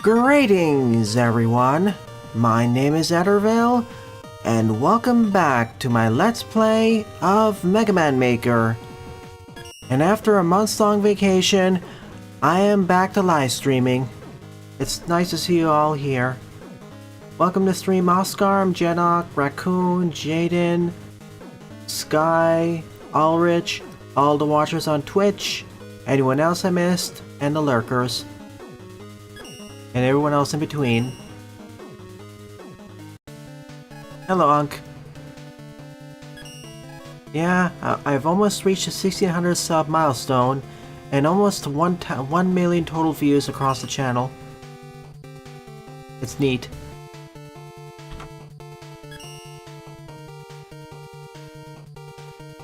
Greetings, everyone! My name is Ederville, and welcome back to my Let's Play of Mega Man Maker. And after a months-long vacation, I am back to live streaming. It's nice to see you all here. Welcome to stream Oscar, Jedok, Raccoon, Jaden, Sky, Ulrich, all the watchers on Twitch, anyone else I missed, and the lurkers. And everyone else in between. Hello, Unc. Yeah, I've almost reached the 1600 sub milestone, and almost 1 million total views across the channel. It's neat.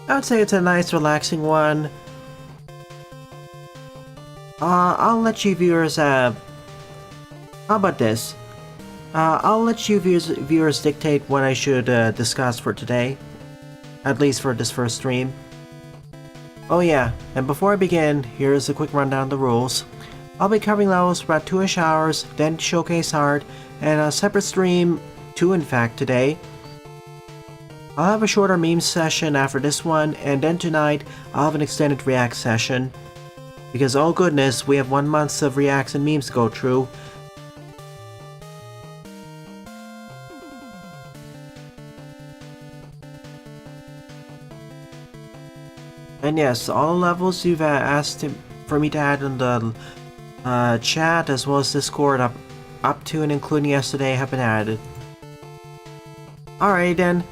I would say it's a nice, relaxing one. I'll let you viewers, how about this? I'll let you viewers dictate what I should discuss for today. At least for this first stream. Oh yeah, and before I begin, here's a quick rundown of the rules. I'll be covering levels for about 2-ish hours, then Showcase Hard, and a separate stream, 2 in fact, today. I'll have a shorter meme session after this one, and then tonight, I'll have an extended React session. Because oh goodness, we have 1 month of Reacts and memes to go through. And yes, all levels you've asked for me to add in the chat as well as Discord up to and including yesterday have been added. Alright then,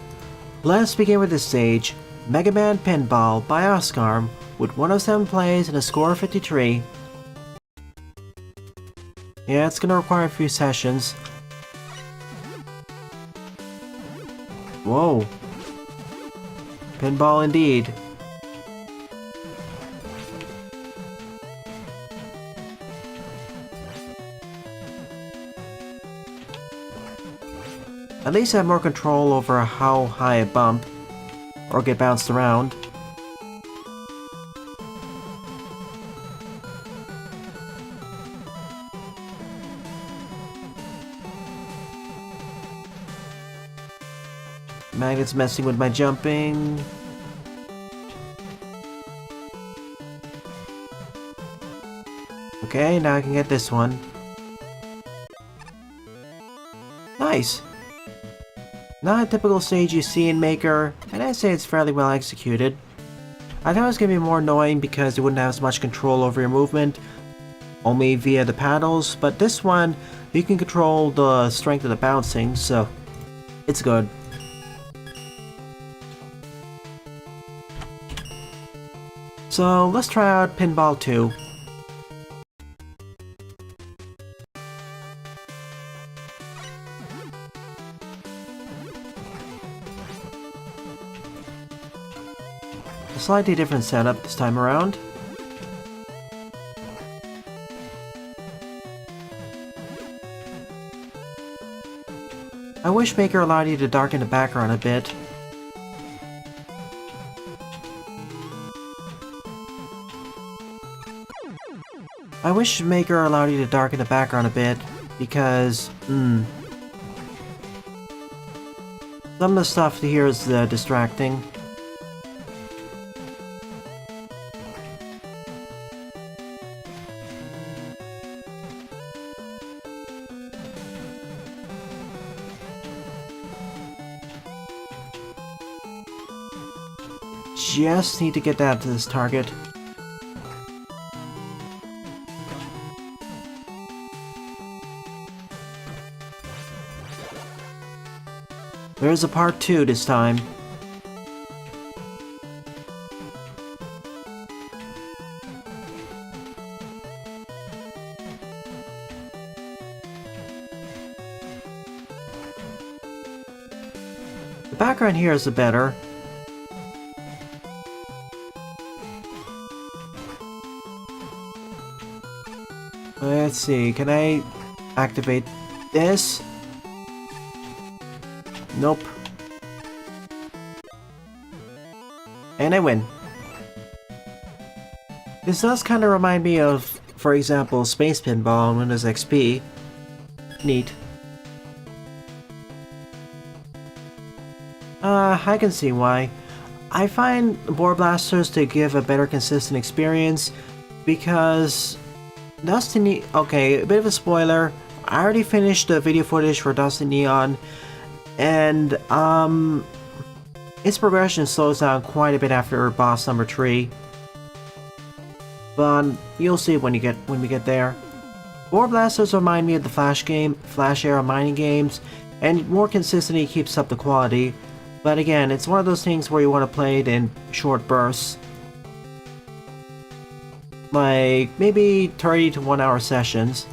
let's begin with this stage. Mega Man Pinball by Oscar with 107 plays and a score of 53. Yeah, it's gonna require a few sessions. Whoa. Pinball indeed. At least I have more control over how high I bump, or get bounced around. Magnet's messing with my jumping. Okay, now I can get this one. Nice! Not a typical stage you see in Maker, and I'd say it's fairly well executed. I thought it was going to be more annoying because you wouldn't have as much control over your movement, only via the paddles, but this one, you can control the strength of the bouncing, so it's good. So let's try out Pinball 2. A slightly different setup this time around. I wish Maker allowed you to darken the background a bit. I wish Maker allowed you to darken the background a bit, because, some of the stuff here is distracting. Just need to get that to this target. There's a part 2 this time. The background here is the better. Let's see, can I activate this? Nope. And I win. This does kind of remind me of, for example, Space Pinball on Windows XP. Neat. I can see why. I find Boar Blasters to give a better consistent experience because Dusty okay, a bit of a spoiler. I already finished the video footage for Dusty Neon, and its progression slows down quite a bit after boss number 3. But you'll see when we get there. Boar Blasters remind me of the Flash era mining games, and more consistency keeps up the quality. But again, it's one of those things where you want to play it in short bursts. Like, maybe 30 to 1 hour sessions.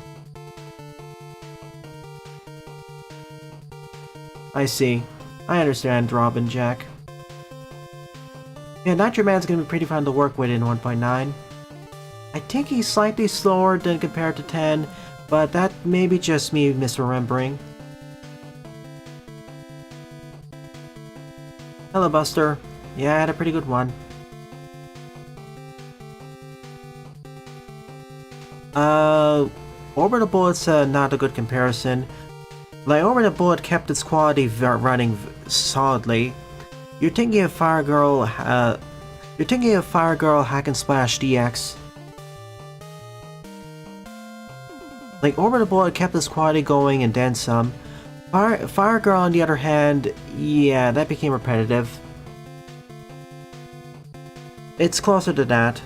I see. I understand, Robin Jack. Yeah, Nitro Man's gonna be pretty fun to work with in 1.9. I think he's slightly slower than compared to 10, but that may be just me misremembering. Hello, Buster. Yeah, I had a pretty good one. Orbital Bullet's not a good comparison. Like, Orbital Bullet kept its quality running solidly. You're thinking of Fire Girl Hack and Splash DX. Like, Orbital Bullet kept its quality going and then some. Fire Girl, on the other hand, yeah, that became repetitive. It's closer to that.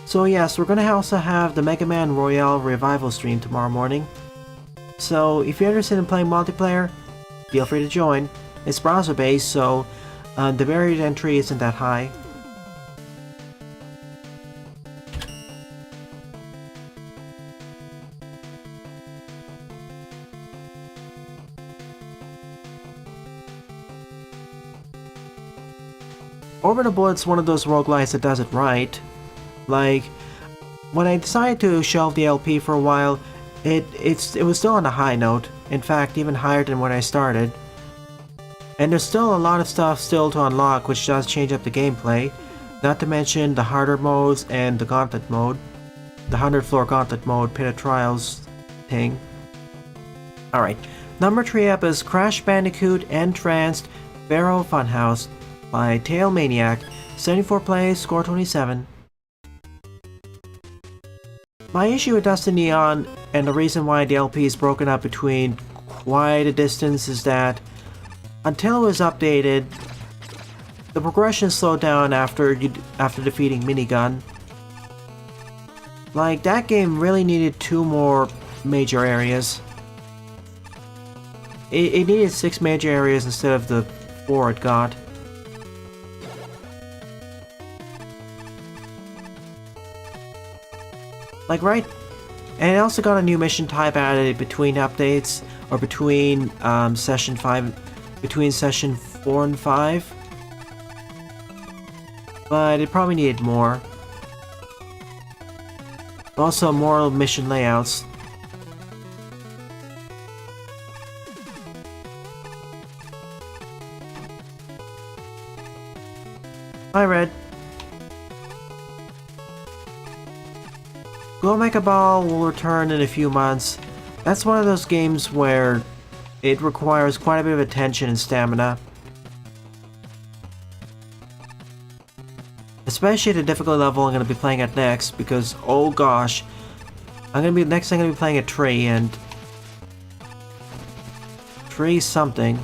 So yes, we're gonna also have the Mega Man Royale Revival stream tomorrow morning. So if you're interested in playing multiplayer, feel free to join. It's browser based, so the barrier to entry isn't that high. Orbital Bullet's one of those roguelites that does it right. Like, when I decided to shelve the LP for a while, it was still on a high note. In fact, even higher than when I started. And there's still a lot of stuff still to unlock, which does change up the gameplay. Not to mention the harder modes and the gauntlet mode. The 100 floor gauntlet mode, Pit of Trials thing. Alright, number 3 up is Crash Bandicoot Entranced Pharaoh Funhouse by Tail Maniac. 74 plays, score 27. My issue with Dusty Neon, and the reason why the LP is broken up between quite a distance, is that until it was updated, the progression slowed down after defeating Minigun. Like, that game really needed 2 more major areas. It needed 6 major areas instead of the 4 it got. Like, right? And it also got a new mission type added between updates, or between session 4 and 5. But it probably needed more. Also, more mission layouts. Hi, Red. Go Mecha Ball will return in a few months. That's one of those games where it requires quite a bit of attention and stamina. Especially at the difficult level I'm going to be playing at next, because oh gosh, next I'm going to be playing a Tree, and Tree something.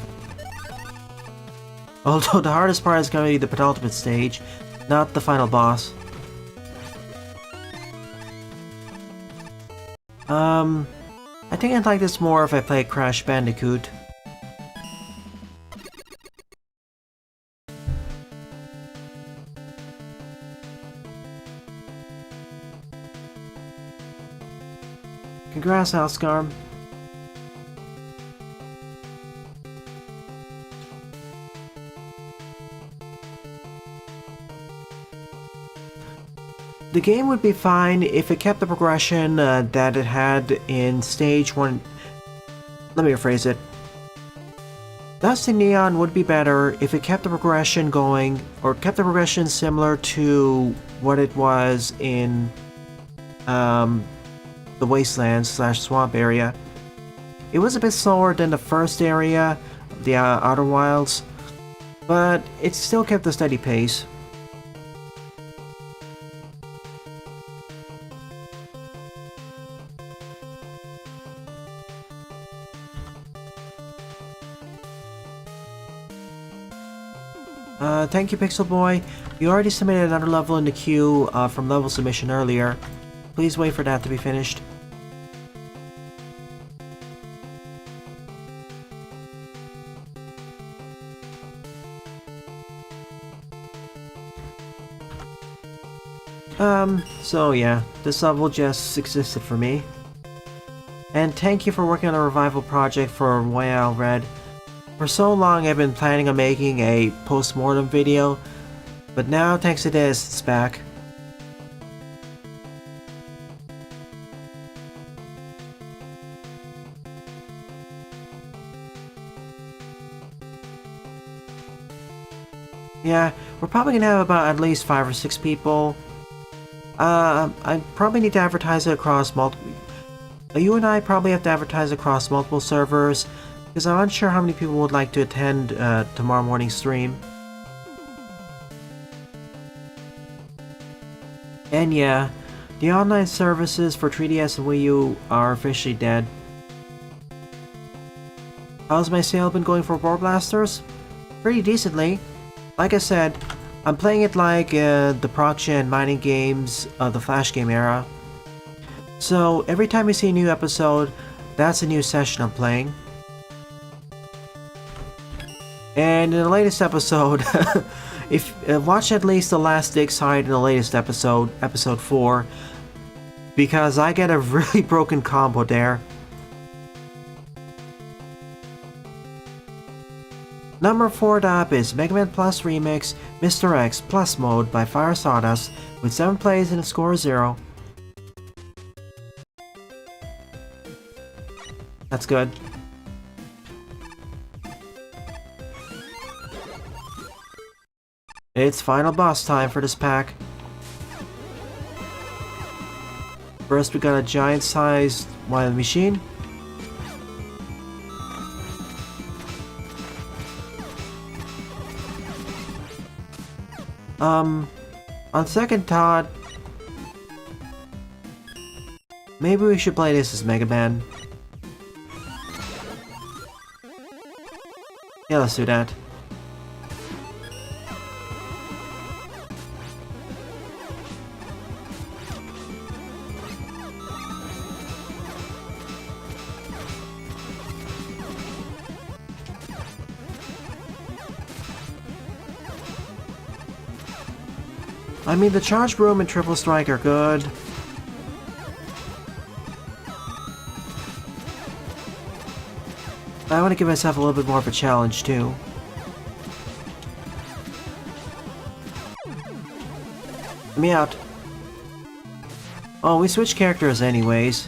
Although the hardest part is going to be the penultimate stage, not the final boss. I think I'd like this more if I play Crash Bandicoot. Congrats, Alscarm. The game would be fine if it kept the progression that it had in stage 1. Let me rephrase it. Dusty Neon would be better if it kept the progression going, or kept the progression similar to what it was in the wasteland/swamp area. It was a bit slower than the first area, the Outer Wilds, but it still kept a steady pace. Thank you, Pixel Boy. You already submitted another level in the queue from level submission earlier. Please wait for that to be finished. So yeah, this level just existed for me. And thank you for working on a revival project for Royale Red. For so long I've been planning on making a post-mortem video, but now thanks to this, it's back. Yeah, we're probably gonna have about at least 5 or 6 people. I probably need to advertise it across multiple... You and I probably have to advertise across multiple servers, because I'm unsure how many people would like to attend tomorrow morning's stream. And yeah, the online services for 3DS and Wii U are officially dead. How's my sale been going for War Blasters? Pretty decently. Like I said, I'm playing it like the proc-gen mining games of the Flash game era. So every time you see a new episode, that's a new session I'm playing. And in the latest episode, if watch at least the last dig side in the latest episode, episode 4, because I get a really broken combo there. Number 4 up is Mega Man Plus Remix Mr. X Plus Mode by Fire Sawdust with 7 plays and a score of 0. That's good. It's final boss time for this pack. First we got a giant-sized wild machine. On second thought, maybe we should play this as Mega Man. Yeah, let's do that. I mean, the Charge Broom and Triple Strike are good. I want to give myself a little bit more of a challenge, too. Let me out. Oh, we switched characters anyways.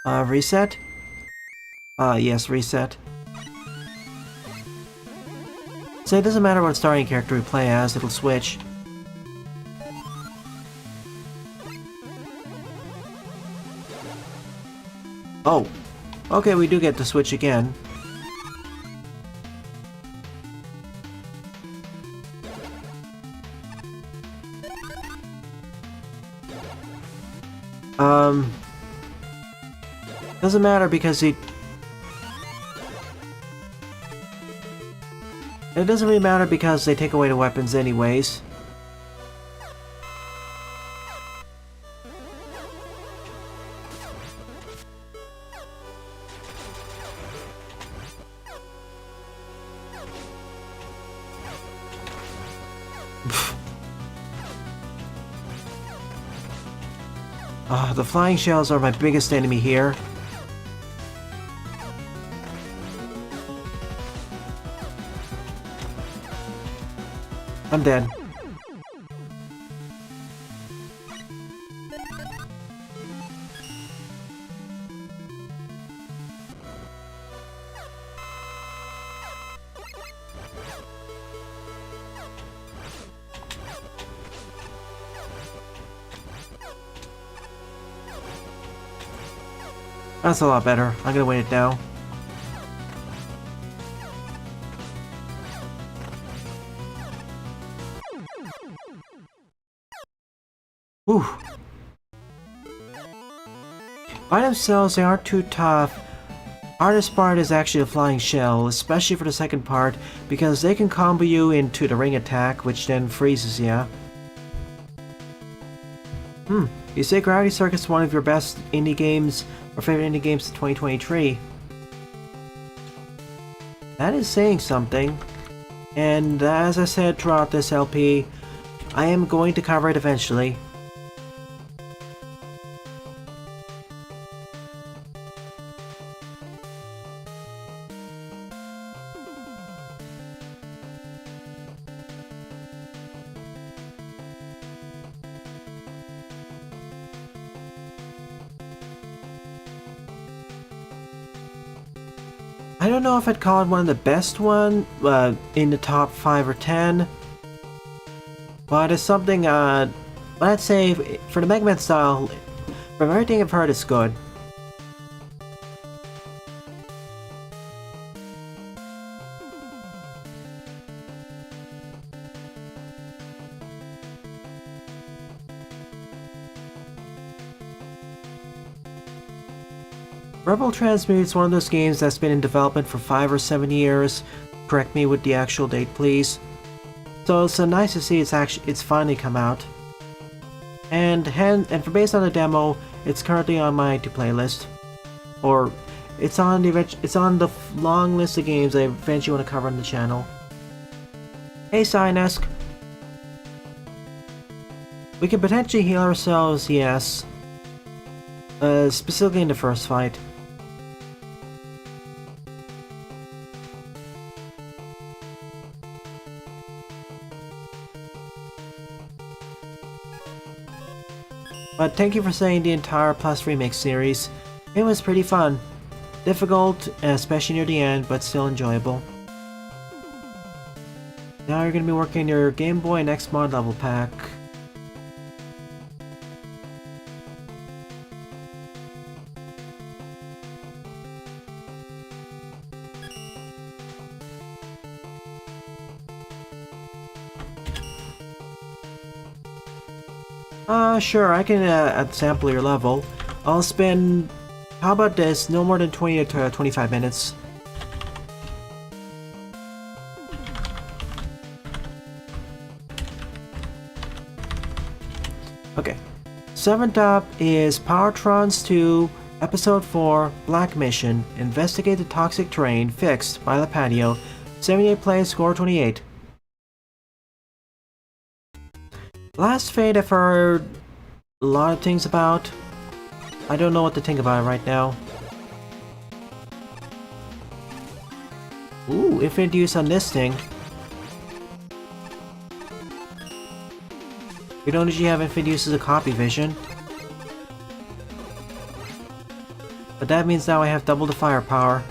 Reset? Yes, reset. So it doesn't matter what starting character we play as, it'll switch. Oh, okay, we do get to switch again. Doesn't matter because it doesn't really matter because they take away the weapons anyways. The flying shells are my biggest enemy here. I'm dead. That's a lot better. I'm gonna wait it now. Whew. By themselves, they aren't too tough. Hardest part is actually the flying shell, especially for the second part, because they can combo you into the ring attack, which then freezes you. You say Gravity Circus is one of your best indie games, or favorite indie games of 2023. That is saying something. And as I said throughout this LP, I am going to cover it eventually. I don't know if I'd call it one of the best in the top 5 or 10, but it's something, I'd say for the Mega Man style, from everything I've heard, it's good. Rebel Transmute is one of those games that's been in development for 5 or 7 years. Correct me with the actual date, please. So it's nice to see it's finally come out. And for based on the demo, it's currently on my to-play list, or it's on the long list of games I eventually want to cover on the channel. Hey, Cynesk. We can potentially heal ourselves, yes. Specifically in the first fight. But thank you for saying the entire Plus Remix series. It was pretty fun. Difficult, especially near the end, but still enjoyable. Now you're going to be working your Game Boy and X Mod level pack. Sure, I can sample your level. I'll spend, how about this, no more than 20 to 25 minutes. Okay. 7th up is Powertrons 2, Episode 4, Black Mission, Investigate the Toxic Terrain, Fixed by the Patio, 78 plays, score 28. Last Fate I've heard a lot of things about. I don't know what to think about it right now. Ooh, infinite use on this thing. We don't usually have infinite use as a copy vision. But that means now I have double the firepower.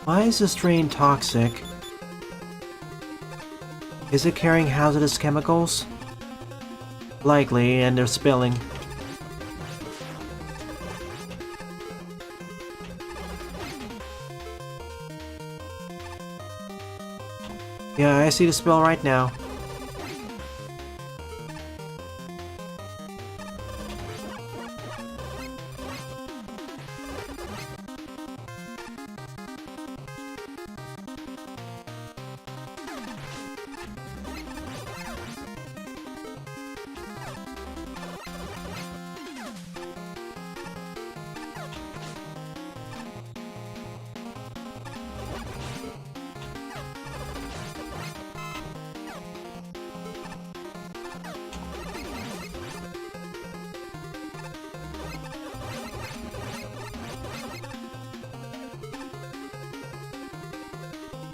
Why is this drain toxic? Is it carrying hazardous chemicals? Likely, and they're spilling. Yeah, I see the spill right now.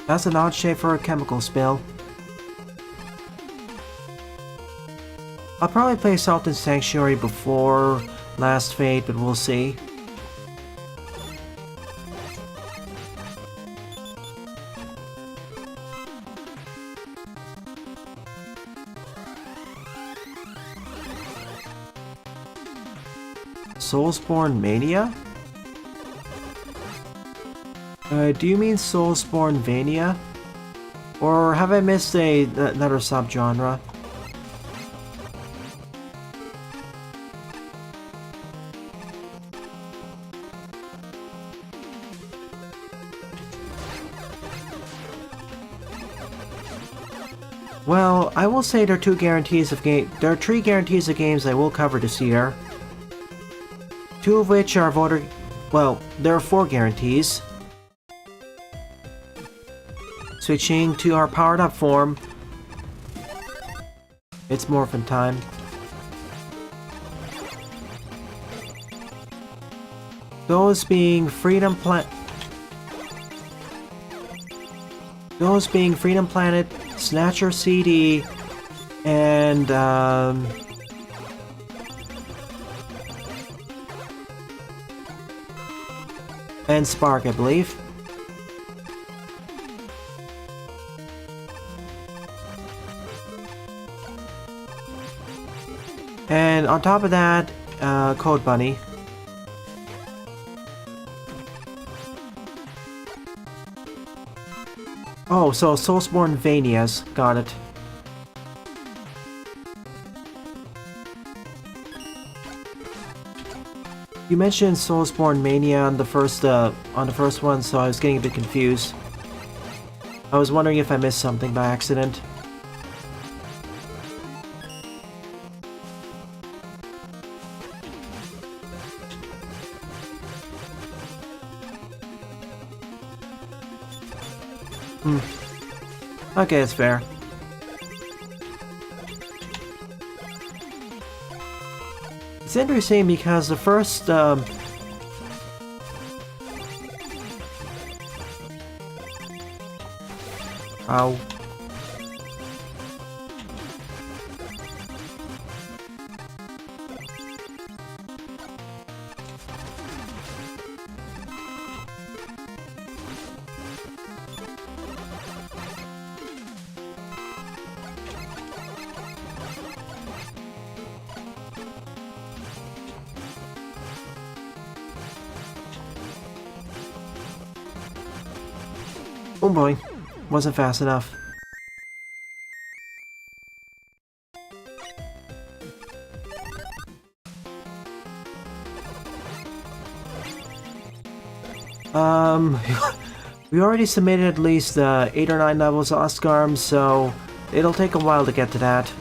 That's an odd shape for a chemical spill. I'll probably play Salt and Sanctuary before Last Fate, but we'll see. Soulsborne Mania? Do you mean Soulsborne Vania? Or have I missed another subgenre? Well, I will say there are 3 guarantees of games I will cover this year. 2 of which are voter... Well, there are 4 guarantees. Switching to our powered up form. It's morphin' time. Those being Freedom Planet, Snatcher CD, and Spark, I believe. And on top of that, Code Bunny. Oh, so Soulsborne Vanias, got it. You mentioned Soulsborne Mania on the first one, so I was getting a bit confused. I was wondering if I missed something by accident. Okay, it's fair. It's interesting because the first, Ow. Oh boy, wasn't fast enough. We already submitted at least 8 or 9 levels of Oscarm, so it'll take a while to get to that.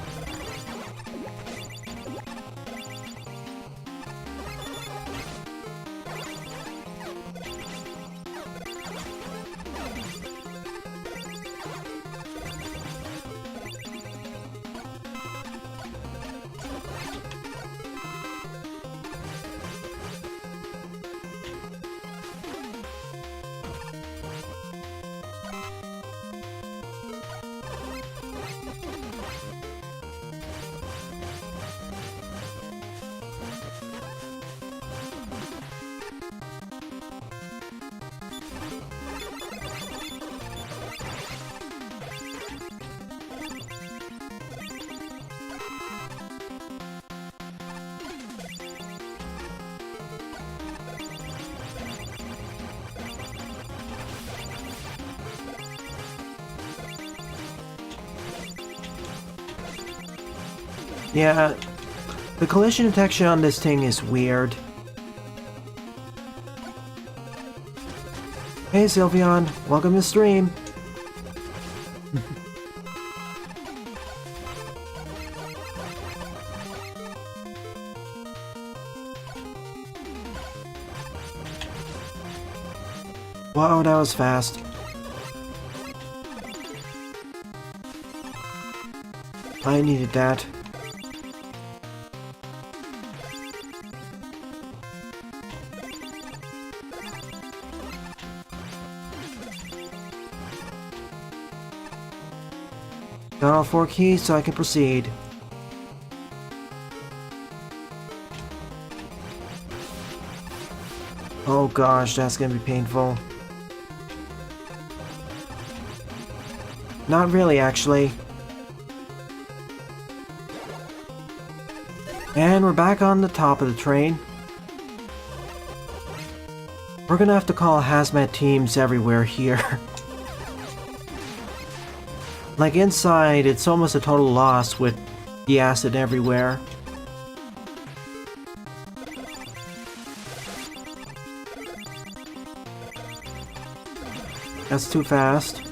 Yeah, the collision detection on this thing is weird. Hey Sylveon, welcome to the stream. Wow, that was fast. I needed that. Got all 4 keys so I can proceed. Oh gosh, that's gonna be painful. Not really, actually. And we're back on the top of the train. We're gonna have to call hazmat teams everywhere here. Like inside, it's almost a total loss with the acid everywhere. That's too fast.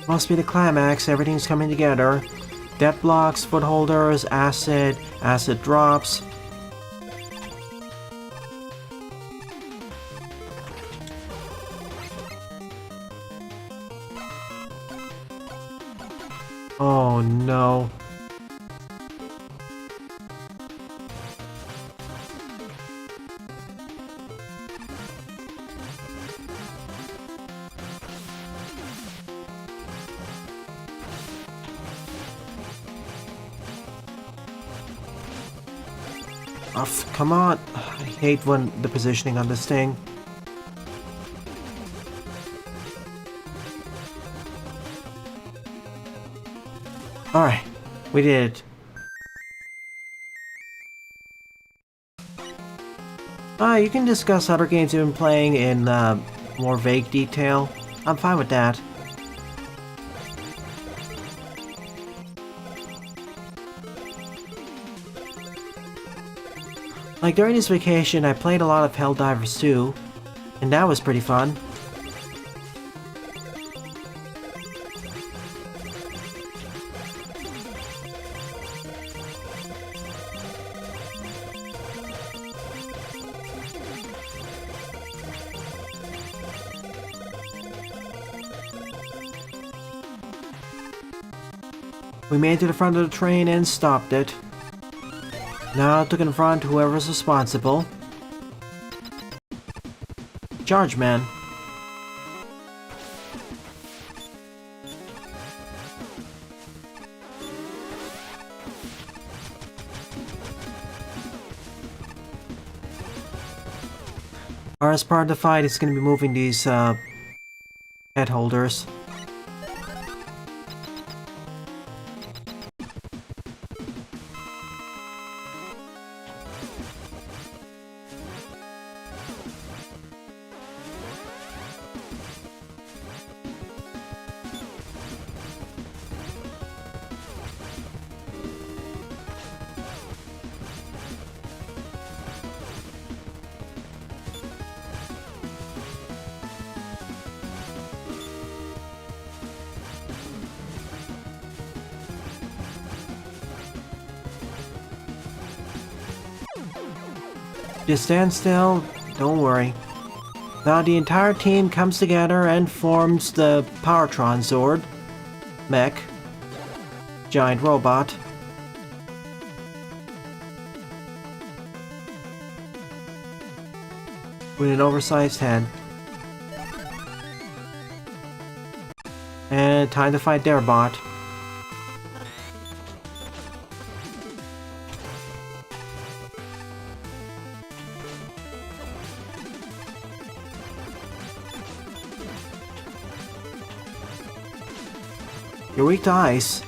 Must be the climax, everything's coming together. Death blocks, footholders, acid drops. Oh no. Come on. I hate when the positioning on this thing. Alright, we did it. You can discuss other games you've been playing in more vague detail. I'm fine with that. Like during this vacation, I played a lot of Helldivers 2, and that was pretty fun. We made it to the front of the train and stopped it. Now to confront whoever's responsible. Charge, man. Or as part of the fight, it's gonna be moving these head holders. Just stand still, don't worry. Now the entire team comes together and forms the Powertron Zord. Mech. Giant robot. With an oversized head. And time to fight their bot. You're weak to ice.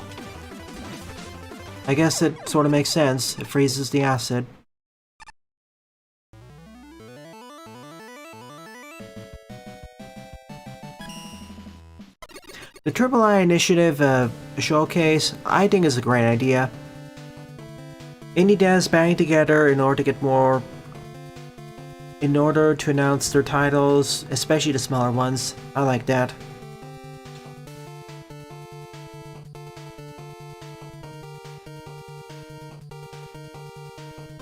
I guess it sort of makes sense. It freezes the acid. The Triple I Initiative showcase, I think, is a great idea. Indie devs banding together in order to get more... in order to announce their titles, especially the smaller ones. I like that.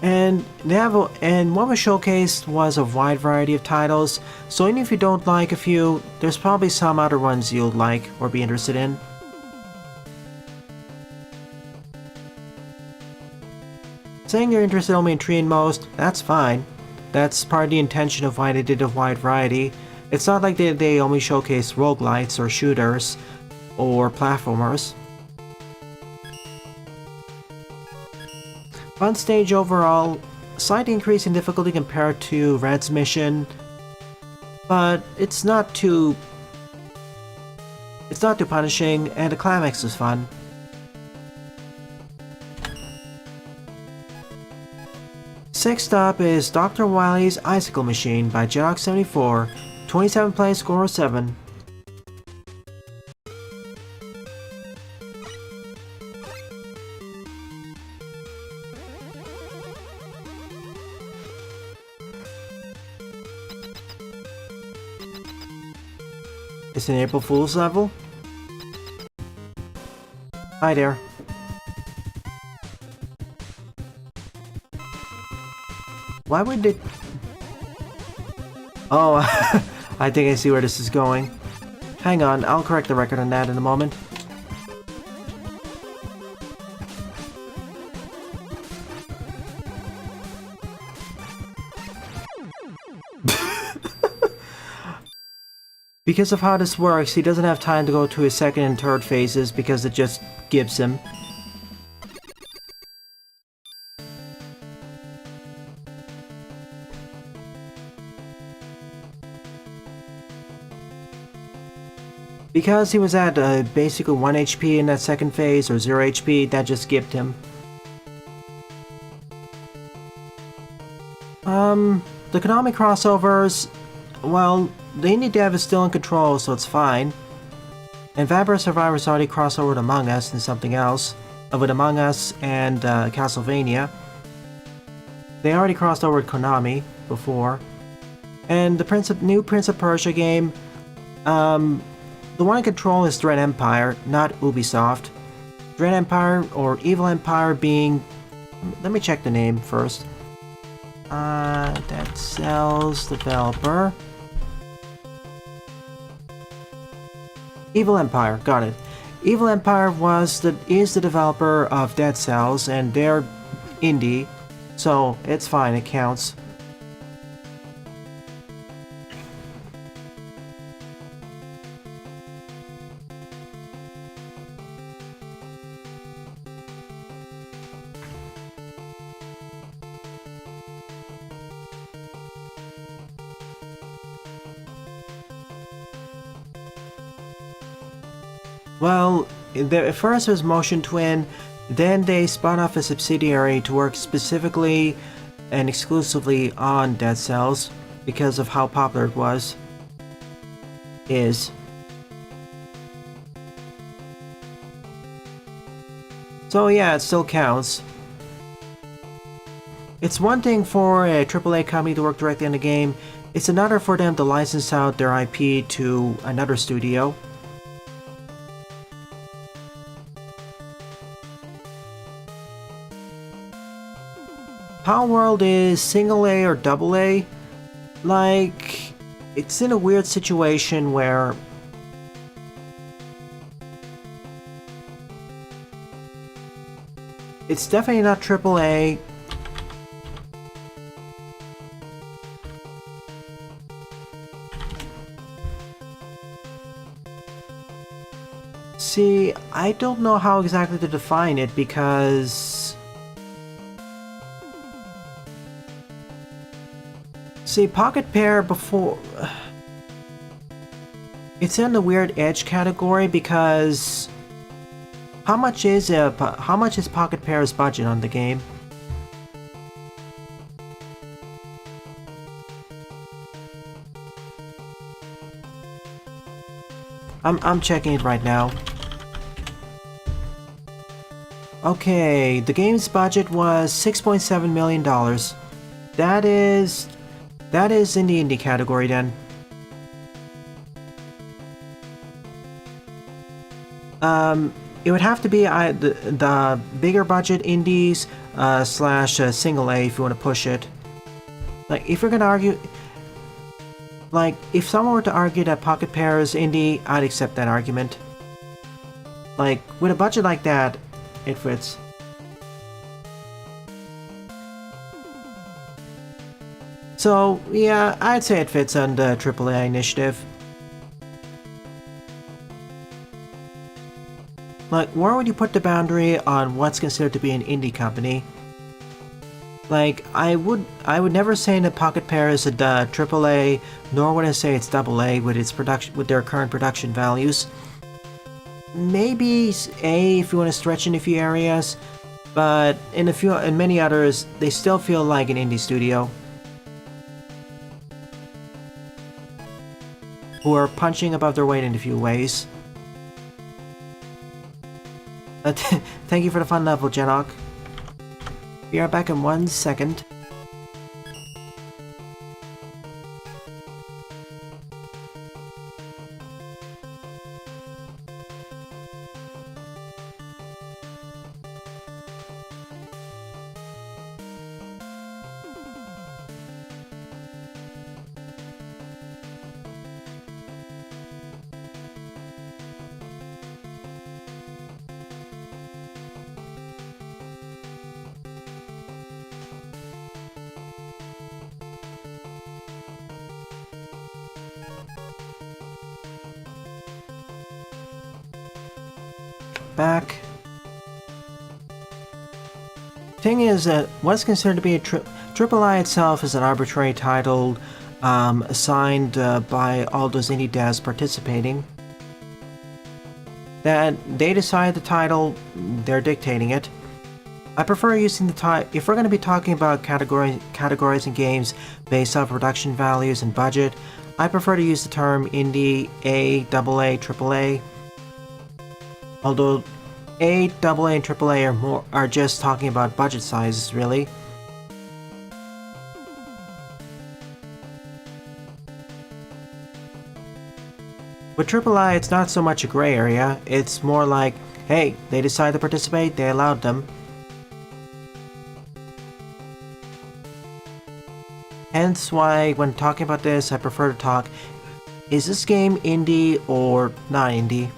And and what was showcased was a wide variety of titles, so even if you don't like a few, there's probably some other ones you'll like or be interested in. Saying you're interested only in 3 and most, that's fine. That's part of the intention of why they did a wide variety. It's not like they only showcase roguelites or shooters or platformers. Fun stage overall, slight increase in difficulty compared to Red's mission, but it's not too punishing, and the climax is fun. Sixth up is Dr. Wily's Icicle Machine by Jedi74, 27 play score of 7. It's an April Fool's level. Hi there. Why would it... Oh, I think I see where this is going. Hang on, I'll correct the record on that in a moment. Because of how this works, he doesn't have time to go to his second and third phases because it just gives him. Because he was at basically 1 HP in that second phase, or 0 HP, that just skipped him. The Konami crossovers, well, the indie dev is still in control, so it's fine. And Vampire Survivors already crossed over with Among Us and something else, with Among Us and Castlevania. They already crossed over with Konami before. And the new Prince of Persia game, the one in control is Dread Empire, not Ubisoft. Dread Empire, or Evil Empire being... Let me check the name first. Dead Cells developer. Evil Empire, got it. Evil Empire is the developer of Dead Cells, and they're indie, so it's fine, it counts. Well, at first it was Motion Twin, then they spun off a subsidiary to work specifically and exclusively on Dead Cells because of how popular it is. So yeah, it still counts. It's one thing for a AAA company to work directly on the game, it's another for them to license out their IP to another studio. Power World is single A or double A. Like, it's in a weird situation where it's definitely not triple A. See, I don't know how exactly to define it because... See, Pocket Pair before... It's in the weird edge category because... How much is Pocket Pair's budget on the game? I'm checking it right now. Okay, the game's budget was $6.7 million. That is in the indie category then. It would have to be the bigger budget indies, slash single A if you want to push it. Like, if you're gonna argue... Like, if someone were to argue that Pocket Pair is indie, I'd accept that argument. Like, with a budget like that, it fits. So, yeah, I'd say it fits on the AAA initiative. Like, where would you put the boundary on what's considered to be an indie company? Like, I would never say that Pocket Pair is a AAA, nor would I say it's AA with their current production values. Maybe A if you want to stretch in a few areas, but in many others, they still feel like an indie studio who are punching above their weight in a few ways. Thank you for the fun level, Genok. We are back in 1 second. Back. Thing is that what's considered to be a AAA itself is an arbitrary title assigned by all those indie devs participating. That they decide the title, they're dictating it. I prefer using the title if we're going to be talking about categorizing games based off production values and budget. I prefer to use the term indie, A, AA, AAA. Although A, AA, and AAA are just talking about budget sizes, really. With AAA, it's not so much a gray area. It's more like, hey, they decided to participate, they allowed them. Hence why, when talking about this, I prefer to talk, is this game indie or not indie?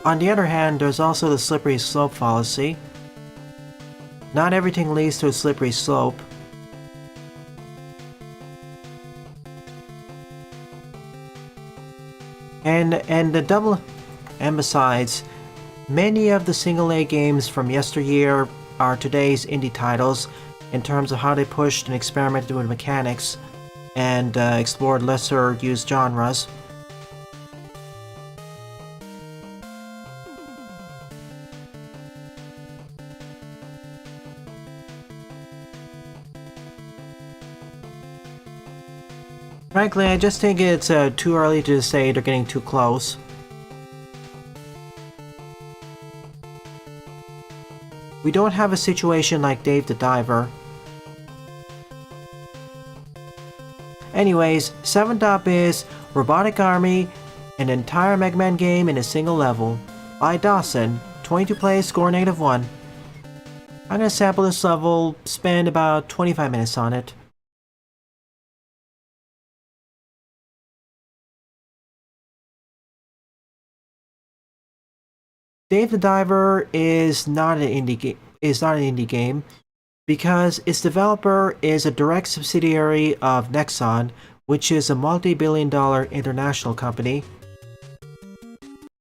On the other hand, there's also the slippery slope fallacy. Not everything leads to a slippery slope. And besides, many of the single A games from yesteryear are today's indie titles in terms of how they pushed and experimented with mechanics and explored lesser used genres. Frankly, I just think it's too early to say they're getting too close. We don't have a situation like Dave the Diver. Anyways, 7th up is Robotic Army, an entire Mega Man game in a single level. By Dawson, 22 plays, score -1. I'm gonna sample this level, spend about 25 minutes on it. Dave the Diver is not an indie game because its developer is a direct subsidiary of Nexon, which is a multi-billion-dollar international company.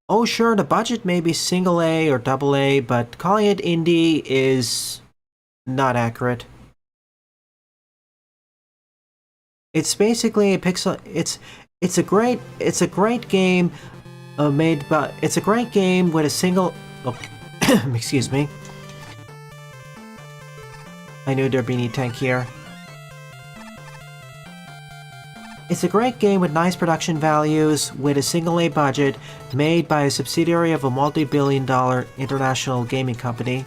Oh sure, the budget may be single A or AA, but calling it indie is not accurate. It's basically a pixel. It's a great game. It's a great game with a single... Oh, excuse me. I knew there'd be an E-Tank here. It's a great game with nice production values, with a single A budget, made by a subsidiary of a multi-billion-dollar international gaming company.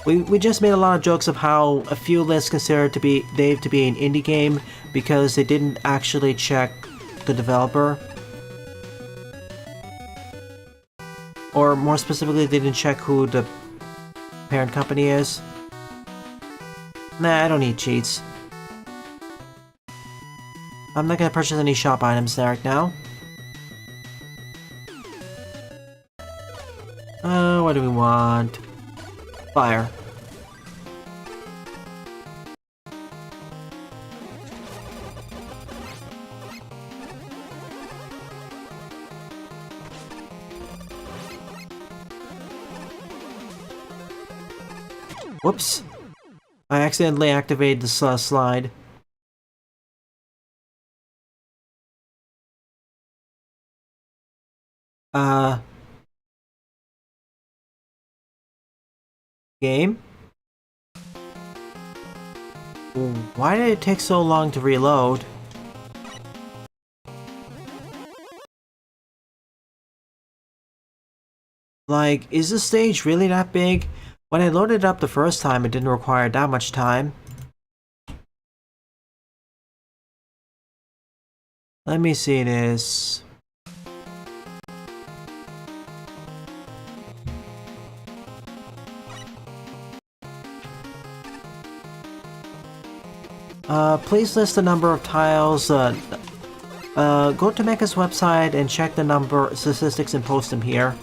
We just made a lot of jokes of how a few lists consider Dave to be an indie game because they didn't actually check the developer. Or more specifically, they didn't check who the parent company is. Nah, I don't need cheats. I'm not gonna purchase any shop items there right now. What do we want? Fire. Whoops. I accidentally activated the slide. Game? Why did it take so long to reload? Like, is the stage really that big? When I loaded it up the first time, it didn't require that much time. Let me see this. Please list the number of tiles. Go to Mecha's website and check the number statistics and post them here.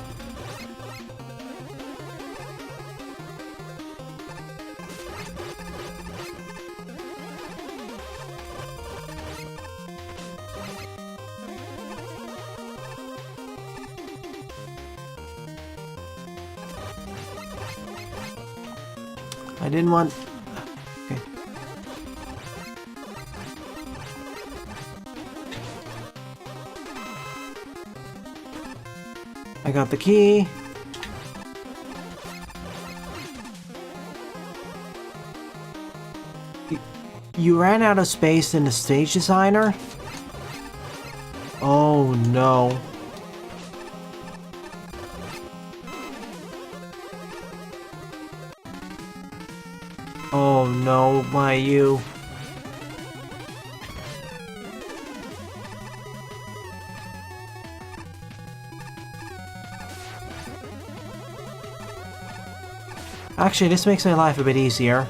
I didn't want... Okay. I got the key. You ran out of space in the stage designer? Oh no. Oh no, why you? Actually, this makes my life a bit easier.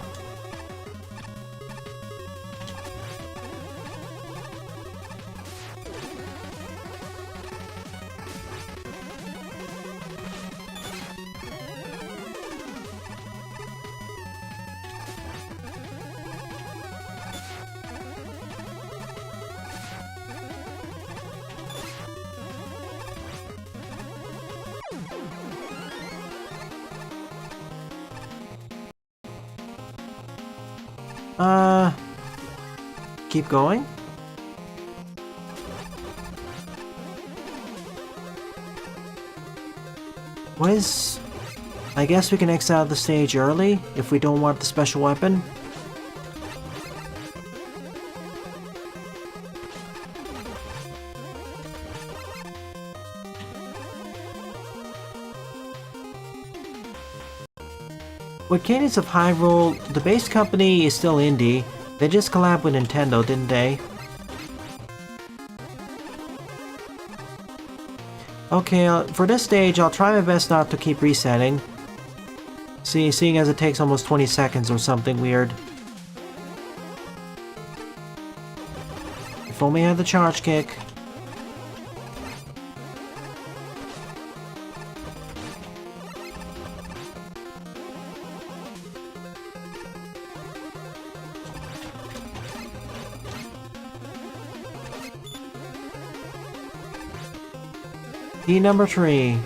Keep going? What is... I guess we can exit out of the stage early if we don't want the special weapon. With Cadence of Hyrule, the base company is still indie. They just collabed with Nintendo, didn't they? Okay, for this stage, I'll try my best not to keep resetting. Seeing as it takes almost 20 seconds or something weird. If only I had the charge kick. Key number 3.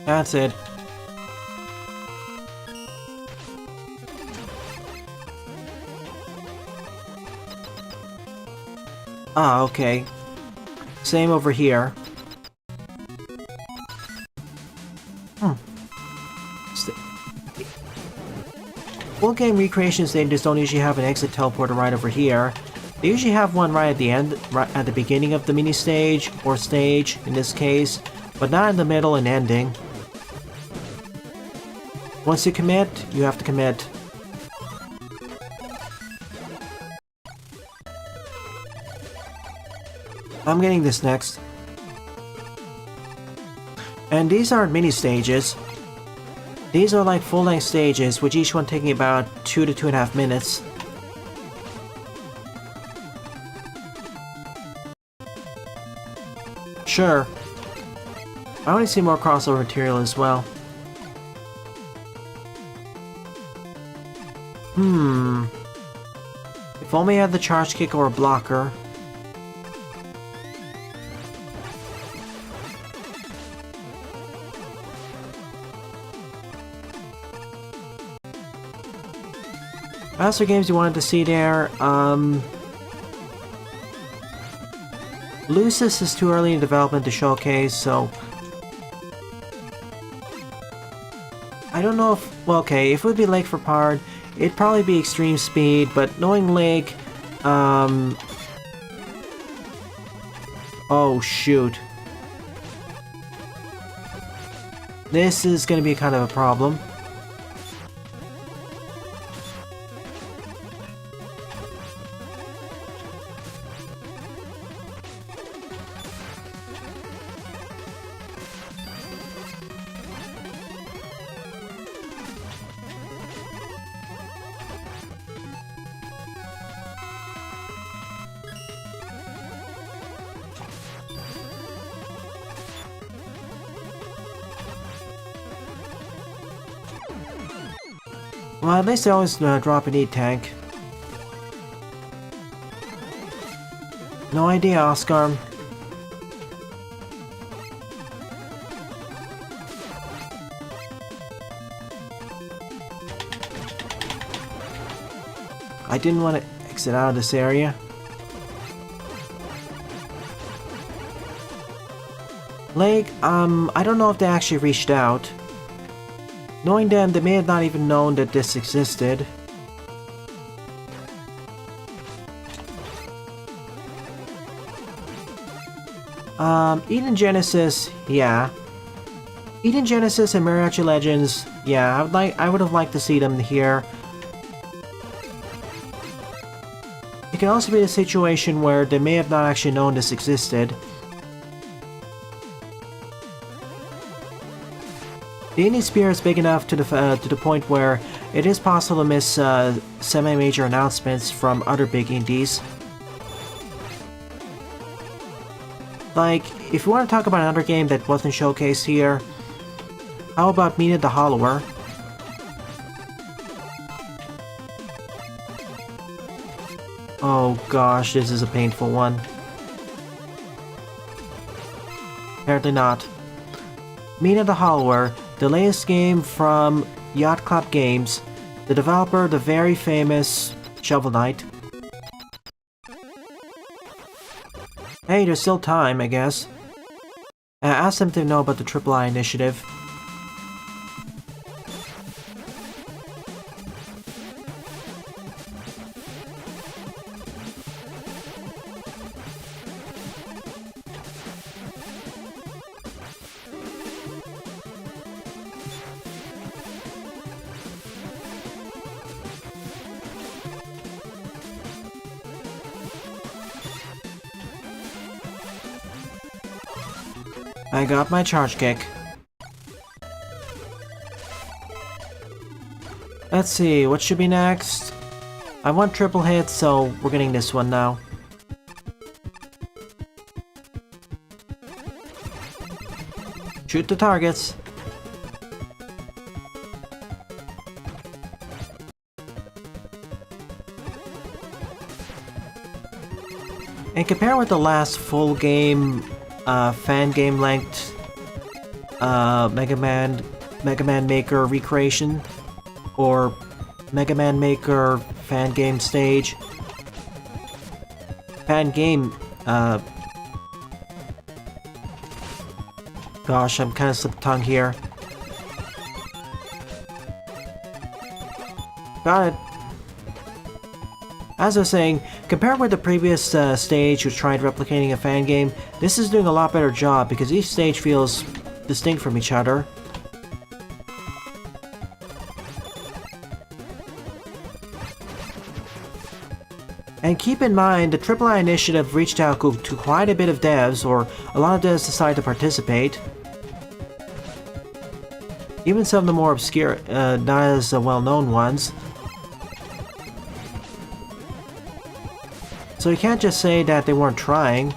That's it. Ah, okay. Same over here. Full game recreation stages don't usually have an exit teleporter right over here. They usually have one right at the end, right at the beginning of the mini stage, or stage in this case, but not in the middle and ending. Once you commit, you have to commit. I'm getting this next. And these aren't mini stages. These are like full-length stages, with each one taking about 2 to 2.5 minutes. Sure. I want to see more crossover material as well. If only I had the charge kick or a blocker. What else are games you wanted to see there? Lucis is too early in development to showcase, so... I don't know if... Well, okay, if it would be Lake for Pard, it'd probably be Extreme Speed, but knowing Lake... Oh, shoot. This is gonna be kind of a problem. Well, at least they always drop an E-Tank. No idea, Oscar. I didn't want to exit out of this area. Lake, I don't know if they actually reached out. Knowing them, they may have not even known that this existed. Eden Genesis, yeah. Eden Genesis and Mariachi Legends, yeah, I would have liked to see them here. It can also be a situation where they may have not actually known this existed. The indie sphere is big enough to the point where it is possible to miss semi-major announcements from other big indies. Like, if you want to talk about another game that wasn't showcased here, how about Mina the Hollower? Oh gosh, this is a painful one. Apparently not. Mina the Hollower, the latest game from Yacht Club Games, the developer of the very famous Shovel Knight. Hey, there's still time, I guess. Ask them to know about the III initiative. I got my charge kick. Let's see, what should be next? I want triple hits, so we're getting this one now. Shoot the targets. And compare with the last full game, fan game length, Mega Man Maker recreation, or Mega Man Maker fan game stage. Fan game, gosh, I'm kind of slip-tongued here. Got it. As I was saying, compared with the previous stage which tried replicating a fan game, this is doing a lot better job because each stage feels distinct from each other. And keep in mind, the AAA initiative reached out to quite a bit of devs, or a lot of devs decided to participate. Even some of the more obscure, not as well-known ones. So you can't just say that they weren't trying.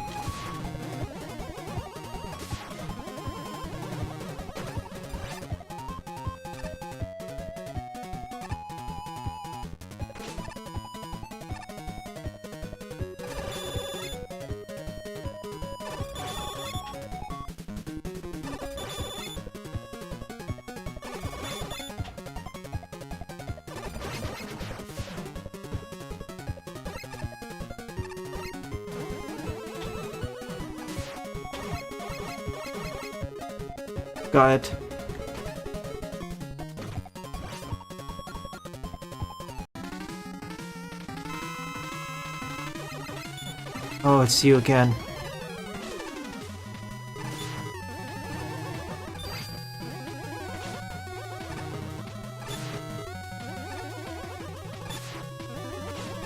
Got it. Oh, it's you again.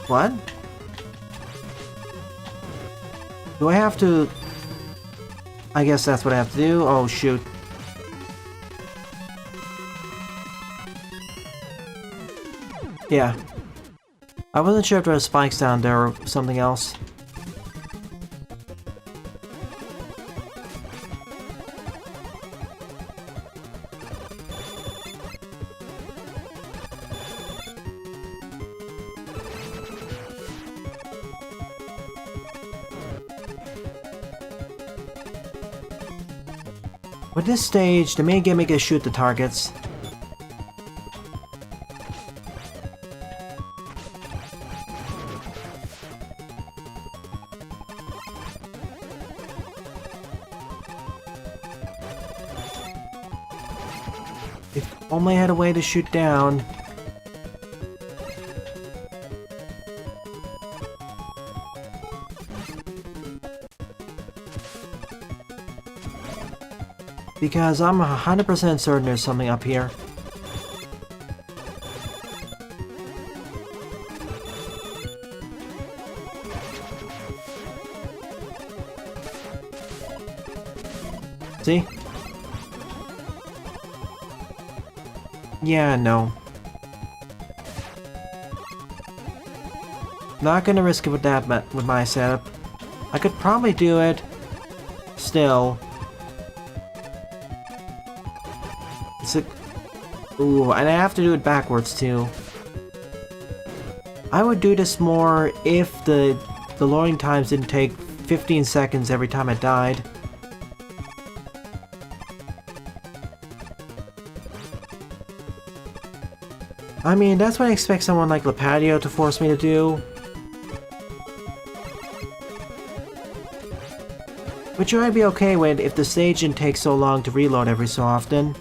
What? Do I have to... I guess that's what I have to do. Oh, shoot. Yeah. I wasn't sure if there were spikes down there or something else. With this stage, the main gimmick is shoot the targets. If only I had a way to shoot down. Because I'm 100% certain there's something up here. See? Yeah, no. Not gonna risk it with that, with my setup. I could probably do it. Still. It's a... Ooh, and I have to do it backwards too. I would do this more if the loading times didn't take 15 seconds every time I died. I mean, that's what I expect someone like Lepadio to force me to do. Which I'd be okay with if the stage didn't take so long to reload every so often.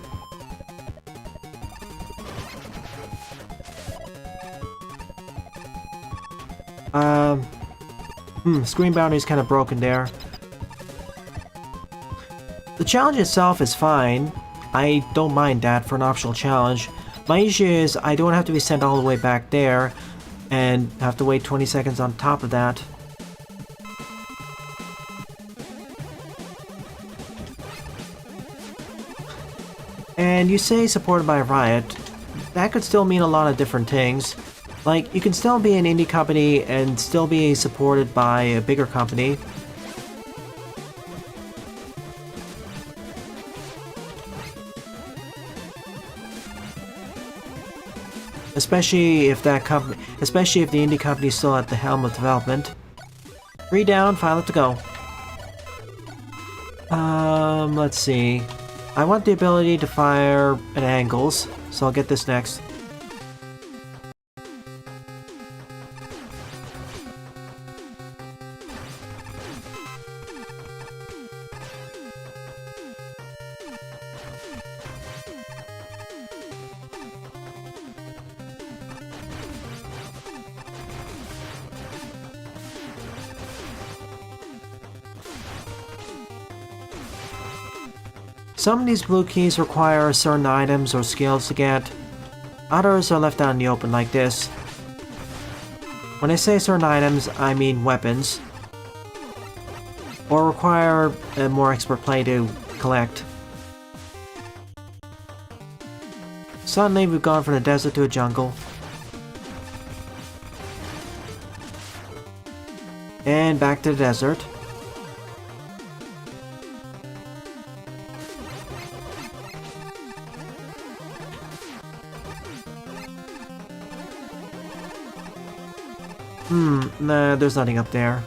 Screen boundary is kind of broken there. The challenge itself is fine. I don't mind that for an optional challenge. My issue is I don't have to be sent all the way back there and have to wait 20 seconds on top of that. And you say supported by Riot. That could still mean a lot of different things. Like, you can still be an indie company and still be supported by a bigger company. Especially if the indie company is still at the helm of development. 3 down, 5 left to go. Let's see. I want the ability to fire at angles, so I'll get this next. Some of these blue keys require certain items or skills to get. Others are left out in the open like this. When I say certain items, I mean weapons. Or require a more expert play to collect. Suddenly we've gone from the desert to a jungle. And back to the desert. Nah, there's nothing up there.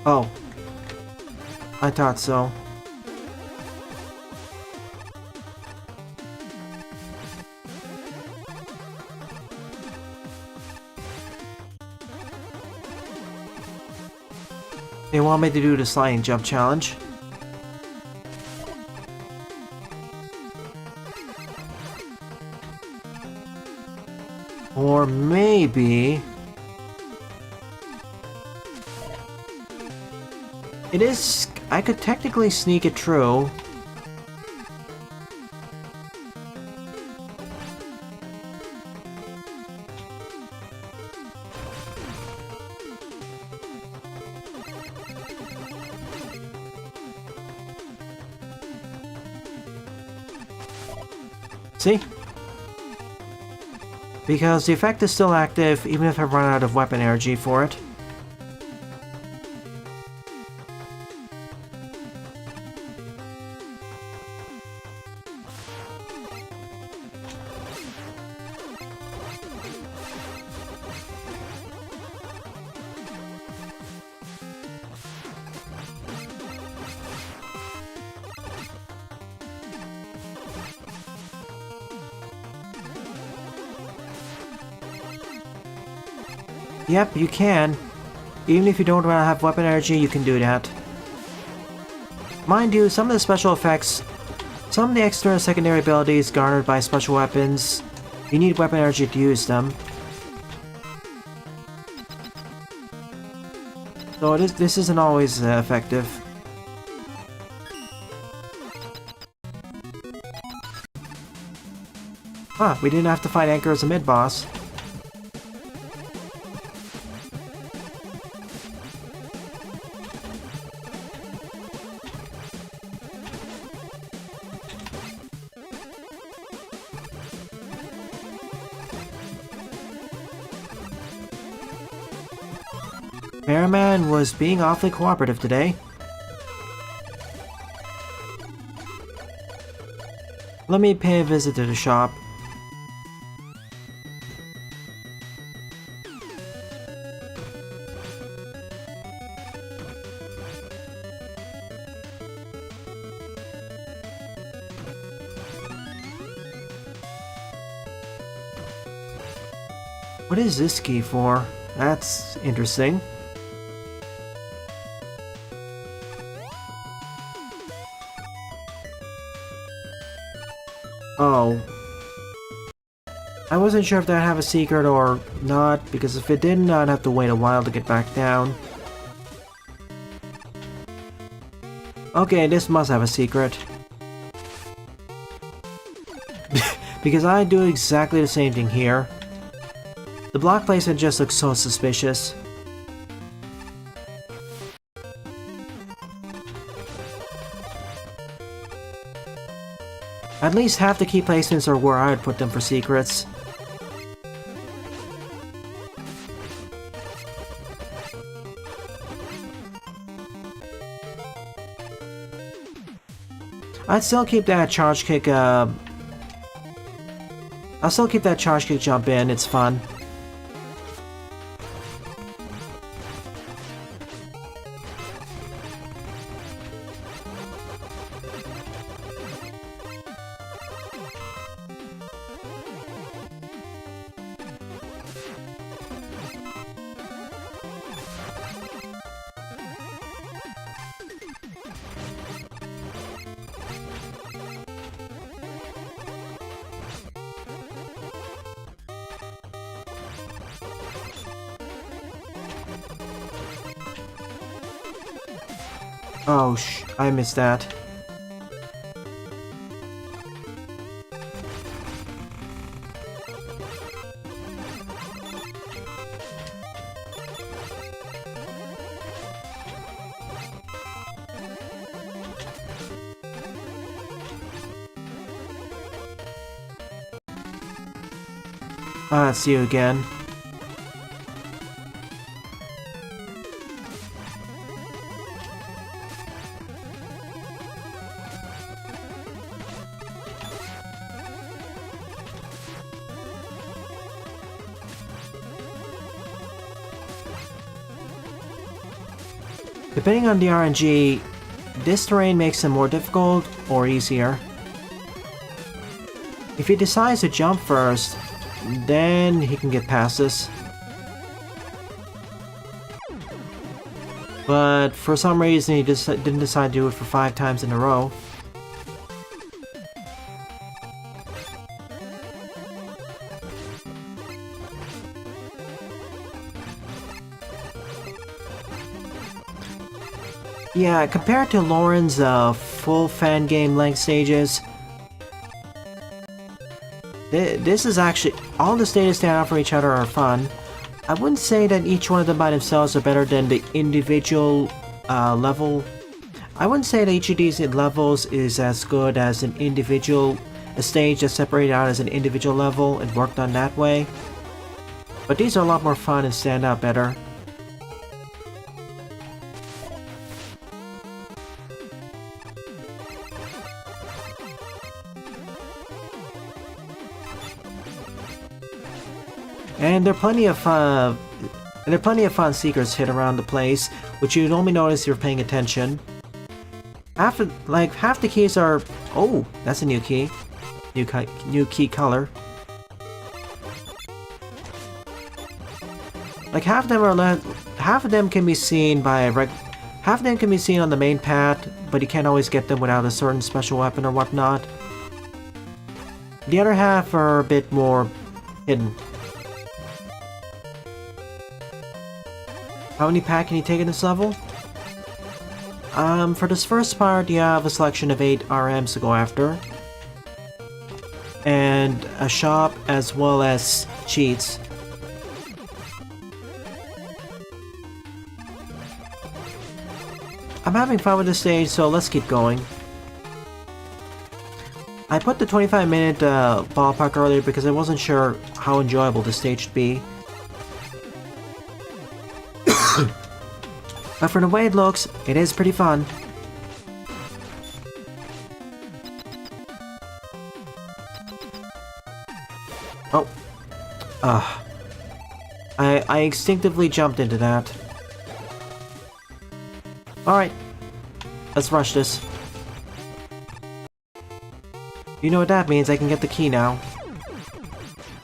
Oh. I thought so. They want me to do the sliding jump challenge. Or maybe... It is... I could technically sneak it through. See? Because the effect is still active even if I run out of weapon energy for it. Yep, you can. Even if you don't have weapon energy, you can do that. Mind you, some of the special effects, some of the extra and secondary abilities garnered by special weapons, you need weapon energy to use them. So this isn't always effective. Huh, we didn't have to fight Anchor as a mid-boss. Bearman was being awfully cooperative today. Let me pay a visit to the shop. What is this key for? That's interesting. Oh. I wasn't sure if that have a secret or not, because if it didn't, I'd have to wait a while to get back down. Okay, this must have a secret. Because I do exactly the same thing here. The block placement just looks so suspicious. At least half the key placements are where I would put them for secrets. I'd still keep that charge kick, I'll still keep that charge kick jump in, it's fun. Oh, I missed that. Let's see you again. Depending on the RNG, this terrain makes it more difficult or easier. If he decides to jump first, then he can get past this. But for some reason he just didn't decide to do it for 5 times in a row. Yeah, compared to Lauren's full fan game length stages, this is actually... all the stages stand out for each other are fun. I wouldn't say that each one of them by themselves are better than the individual level. I wouldn't say that each of these levels is as good as an individual... a stage that's separated out as an individual level and worked on that way. But these are a lot more fun and stand out better. And there are plenty of fun secrets hid around the place, which you'd only notice if you're paying attention. Half the keys are... oh, that's a new key. New key color. Like half of them can be seen half of them can be seen on the main path, but you can't always get them without a certain special weapon or whatnot. The other half are a bit more hidden. How many pack can you take in this level? For this first part, you have a selection of 8 RMs to go after. And a shop as well as cheats. I'm having fun with this stage, so let's keep going. I put the 25-minute ballpark earlier because I wasn't sure how enjoyable this stage would be. But from the way it looks, it is pretty fun. Oh. I instinctively jumped into that. Alright. Let's rush this. You know what that means, I can get the key now.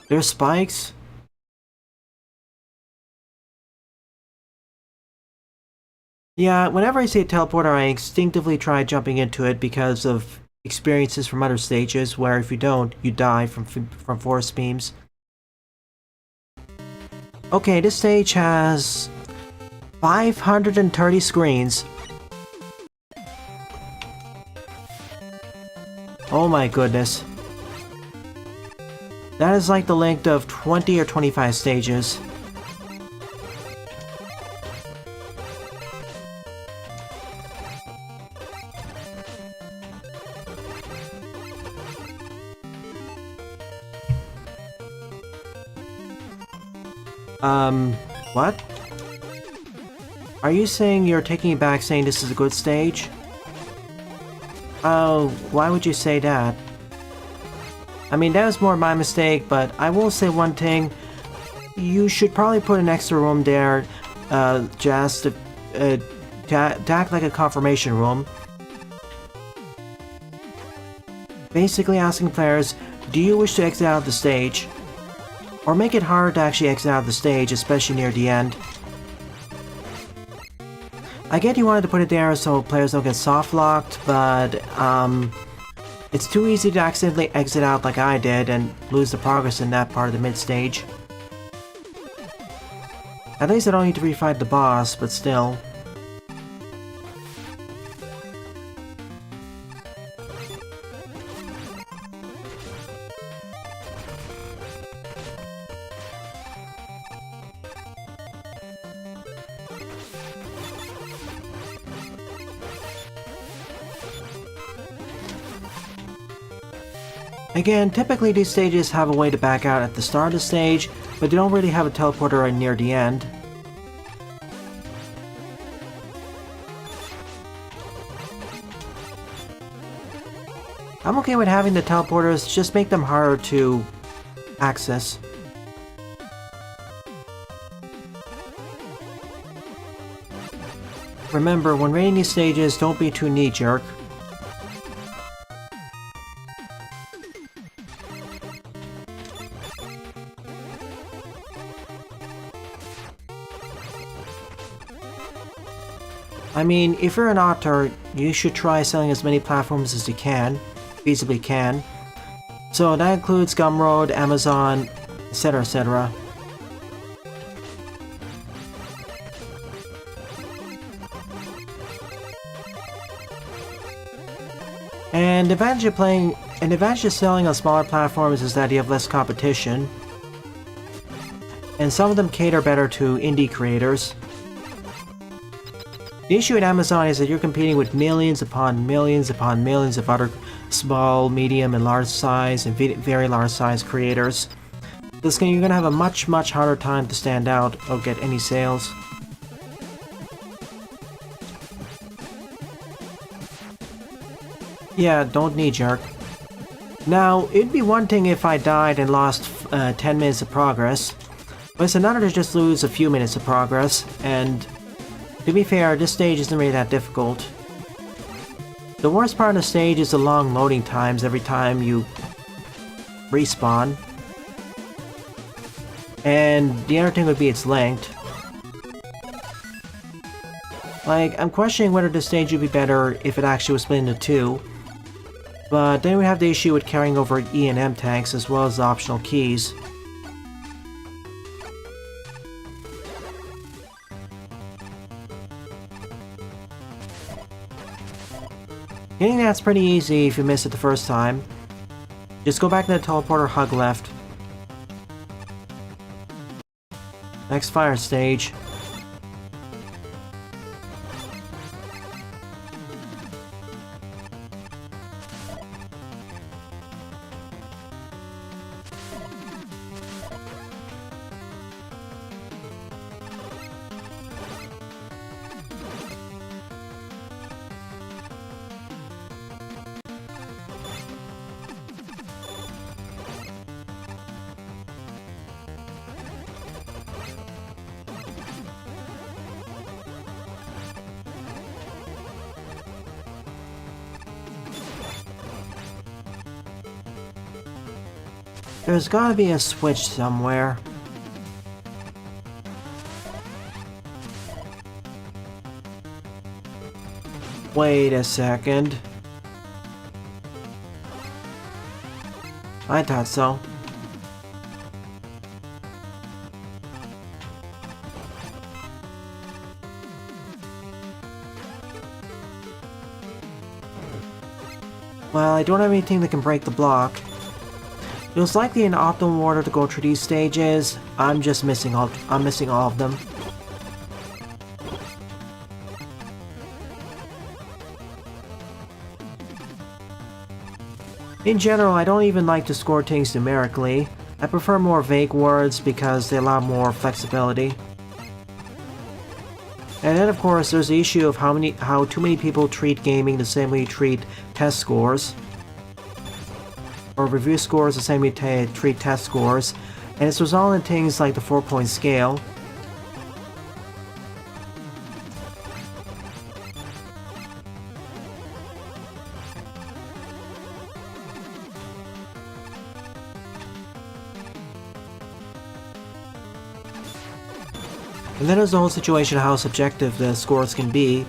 There's spikes? Yeah, whenever I see a teleporter, I instinctively try jumping into it because of experiences from other stages where if you don't, you die from force beams. Okay, this stage has 530 screens. Oh my goodness. That is like the length of 20 or 25 stages. What? Are you saying you're taking it back saying this is a good stage? Oh, why would you say that? I mean, that was more my mistake, but I will say one thing. You should probably put an extra room there, just to act like a confirmation room. Basically asking players, do you wish to exit out of the stage? Or make it hard to actually exit out of the stage, especially near the end. I get you wanted to put it there so players don't get soft-locked, but it's too easy to accidentally exit out like I did and lose the progress in that part of the mid-stage. At least I don't need to refight the boss, but still. Again, typically these stages have a way to back out at the start of the stage, but they don't really have a teleporter right near the end. I'm okay with having the teleporters, just make them harder to access. Remember, when raiding these stages, don't be too knee-jerk. I mean, if you're an author, you should try selling as many platforms as you can, feasibly can. So that includes Gumroad, Amazon, etc, etc. And the advantage of selling on smaller platforms is that you have less competition. And some of them cater better to indie creators. The issue at Amazon is that you're competing with millions upon millions upon millions of other small, medium, and large size and very large size creators. Thus, you're going to have a much harder time to stand out or get any sales. Yeah, don't knee-jerk. Now, it'd be one thing if I died and lost 10 minutes of progress, but it's another to just lose a few minutes of progress, and to be fair, this stage isn't really that difficult. The worst part of the stage is the long loading times every time you respawn. And the other thing would be its length. Like, I'm questioning whether this stage would be better if it actually was split into two. But then we have the issue with carrying over E and M tanks as well as the optional keys. Getting that's pretty easy if you miss it the first time. Just go back to the teleporter, hug left. Next fire stage. There's gotta be a switch somewhere. Wait a second. I thought so. Well, I don't have anything that can break the block. It was likely an optimal order to go through these stages. I'm missing all of them. In general, I don't even like to score things numerically. I prefer more vague words because they allow more flexibility. And then of course there's the issue of how too many people treat gaming the same way you treat test scores. Or review scores the same way you treat test scores, and it's resulting in things like the 4-point scale. And then there's the whole situation of how subjective the scores can be.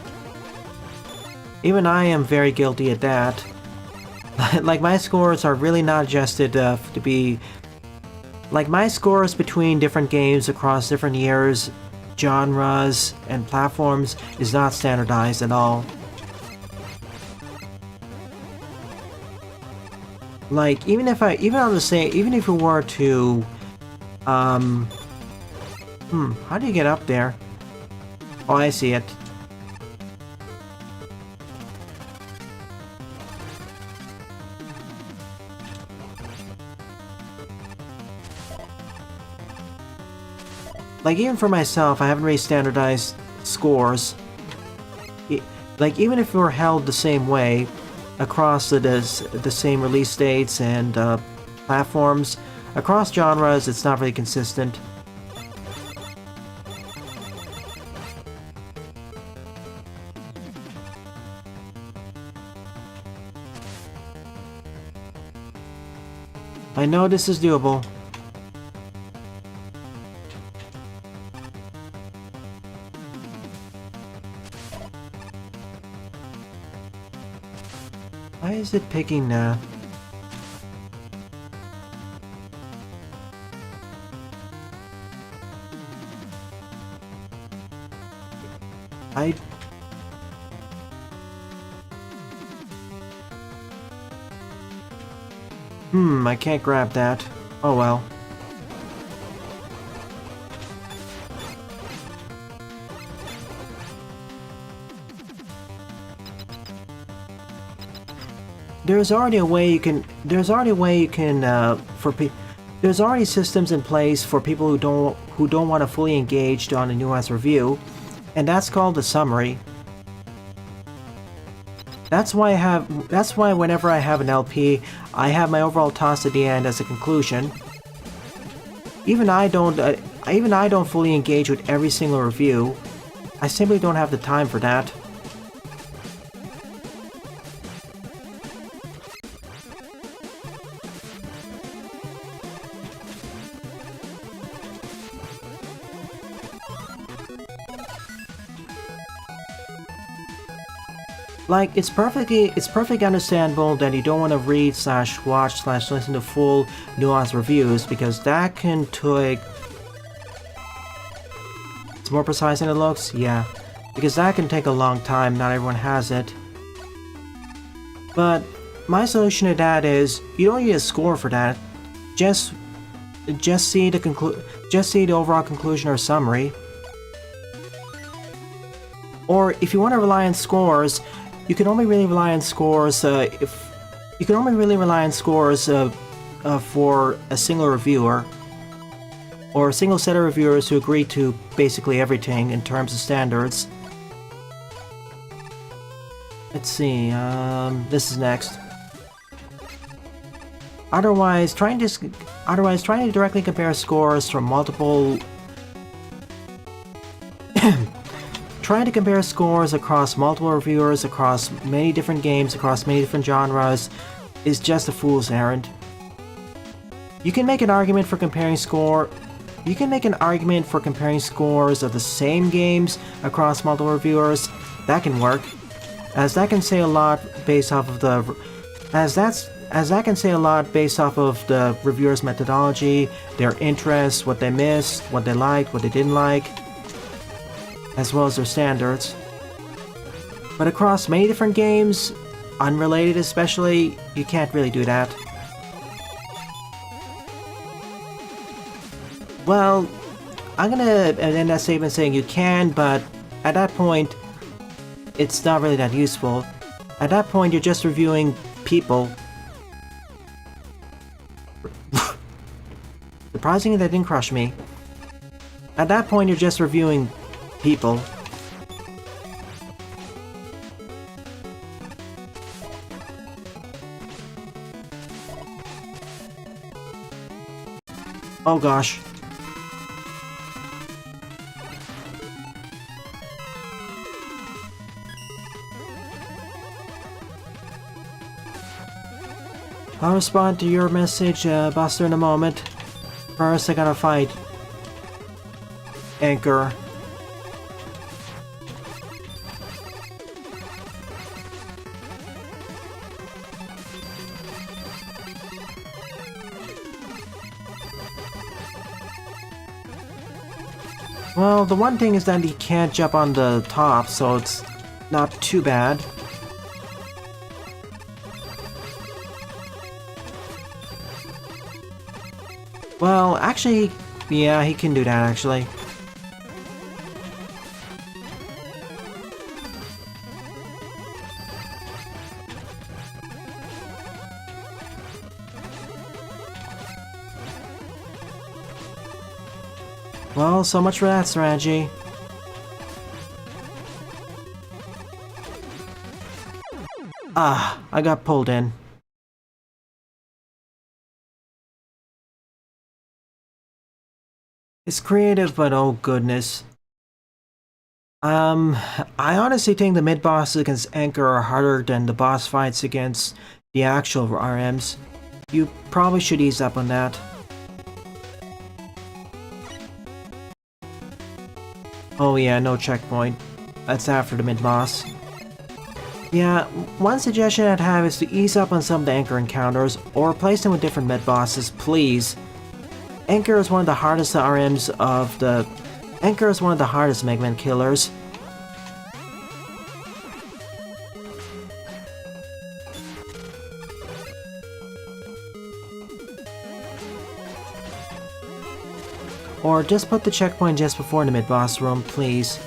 Even I am very guilty at that. Like, my scores are really not adjusted to be... Like, my scores between different games across different years, genres, and platforms is not standardized at all. Like, even if we were to... how do you get up there? Oh, I see it. like, even for myself, I haven't really standardized scores. Like, even if we were held the same way across the same release dates and platforms, across genres, it's not really consistent. I know this is doable. Why is it picking now? I can't grab that. Oh well. There's already systems in place for people who don't want to fully engage on a nuanced review, and that's called the summary. That's why whenever I have an LP, I have my overall toss at the end as a conclusion. Even I don't fully engage with every single review. I simply don't have the time for that. Like, it's perfectly understandable that you don't want to read / watch / listen to full nuanced reviews, because that can take... It's more precise than it looks? Yeah. Because that can take a long time, not everyone has it. But my solution to that is, you don't need a score for that. Just see the overall conclusion or summary. Or if you want to rely on scores, you can only really rely on scores for a single reviewer, or a single set of reviewers who agree to basically everything in terms of standards. Let's see, this is next. Otherwise, trying to directly compare scores from multiple trying to compare scores across multiple reviewers, across many different games, across many different genres, is just a fool's errand. You can make an argument for comparing scores of the same games across multiple reviewers. That can work, as that can say a lot based off of the reviewer's methodology, their interests, what they missed, what they liked, what they didn't like, as well as their standards. But across many different games, unrelated especially, you can't really do that. Well, I'm gonna end that statement saying you can, but at that point, it's not really that useful. At that point, you're just reviewing people. Surprisingly, that didn't crush me. At that point, you're just reviewing people. Oh gosh. I'll respond to your message, Buster, in a moment. First, I gotta fight Anchor. Well, the one thing is that he can't jump on the top, so it's not too bad. Well, actually, yeah, he can do that, actually. Well, so much for that strategy. Ah, I got pulled in. It's creative, but oh goodness. I honestly think the mid-bosses against Anchor are harder than the boss fights against the actual RMs. You probably should ease up on that. Oh yeah, no checkpoint. That's after the mid-boss. Yeah, one suggestion I'd have is to ease up on some of the Anchor encounters, or replace them with different mid-bosses, please. Anchor is one of the hardest RMs of the... Anchor is one of the hardest Mega Man killers. Or just put the checkpoint just before the mid-boss room, please.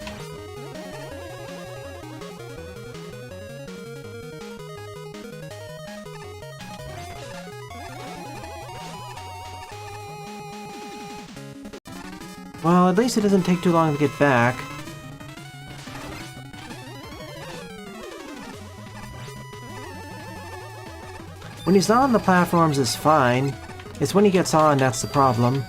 Well, at least it doesn't take too long to get back. When he's not on the platforms, it's fine. It's when he gets on that's the problem.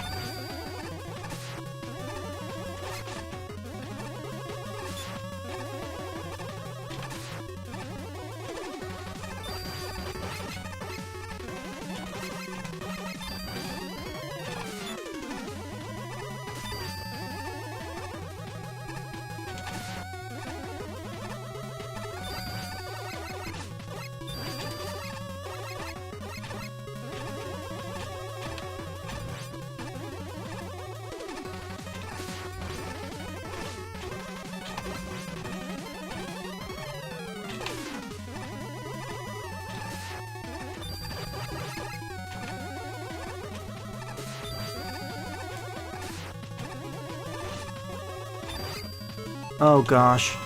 Oh gosh.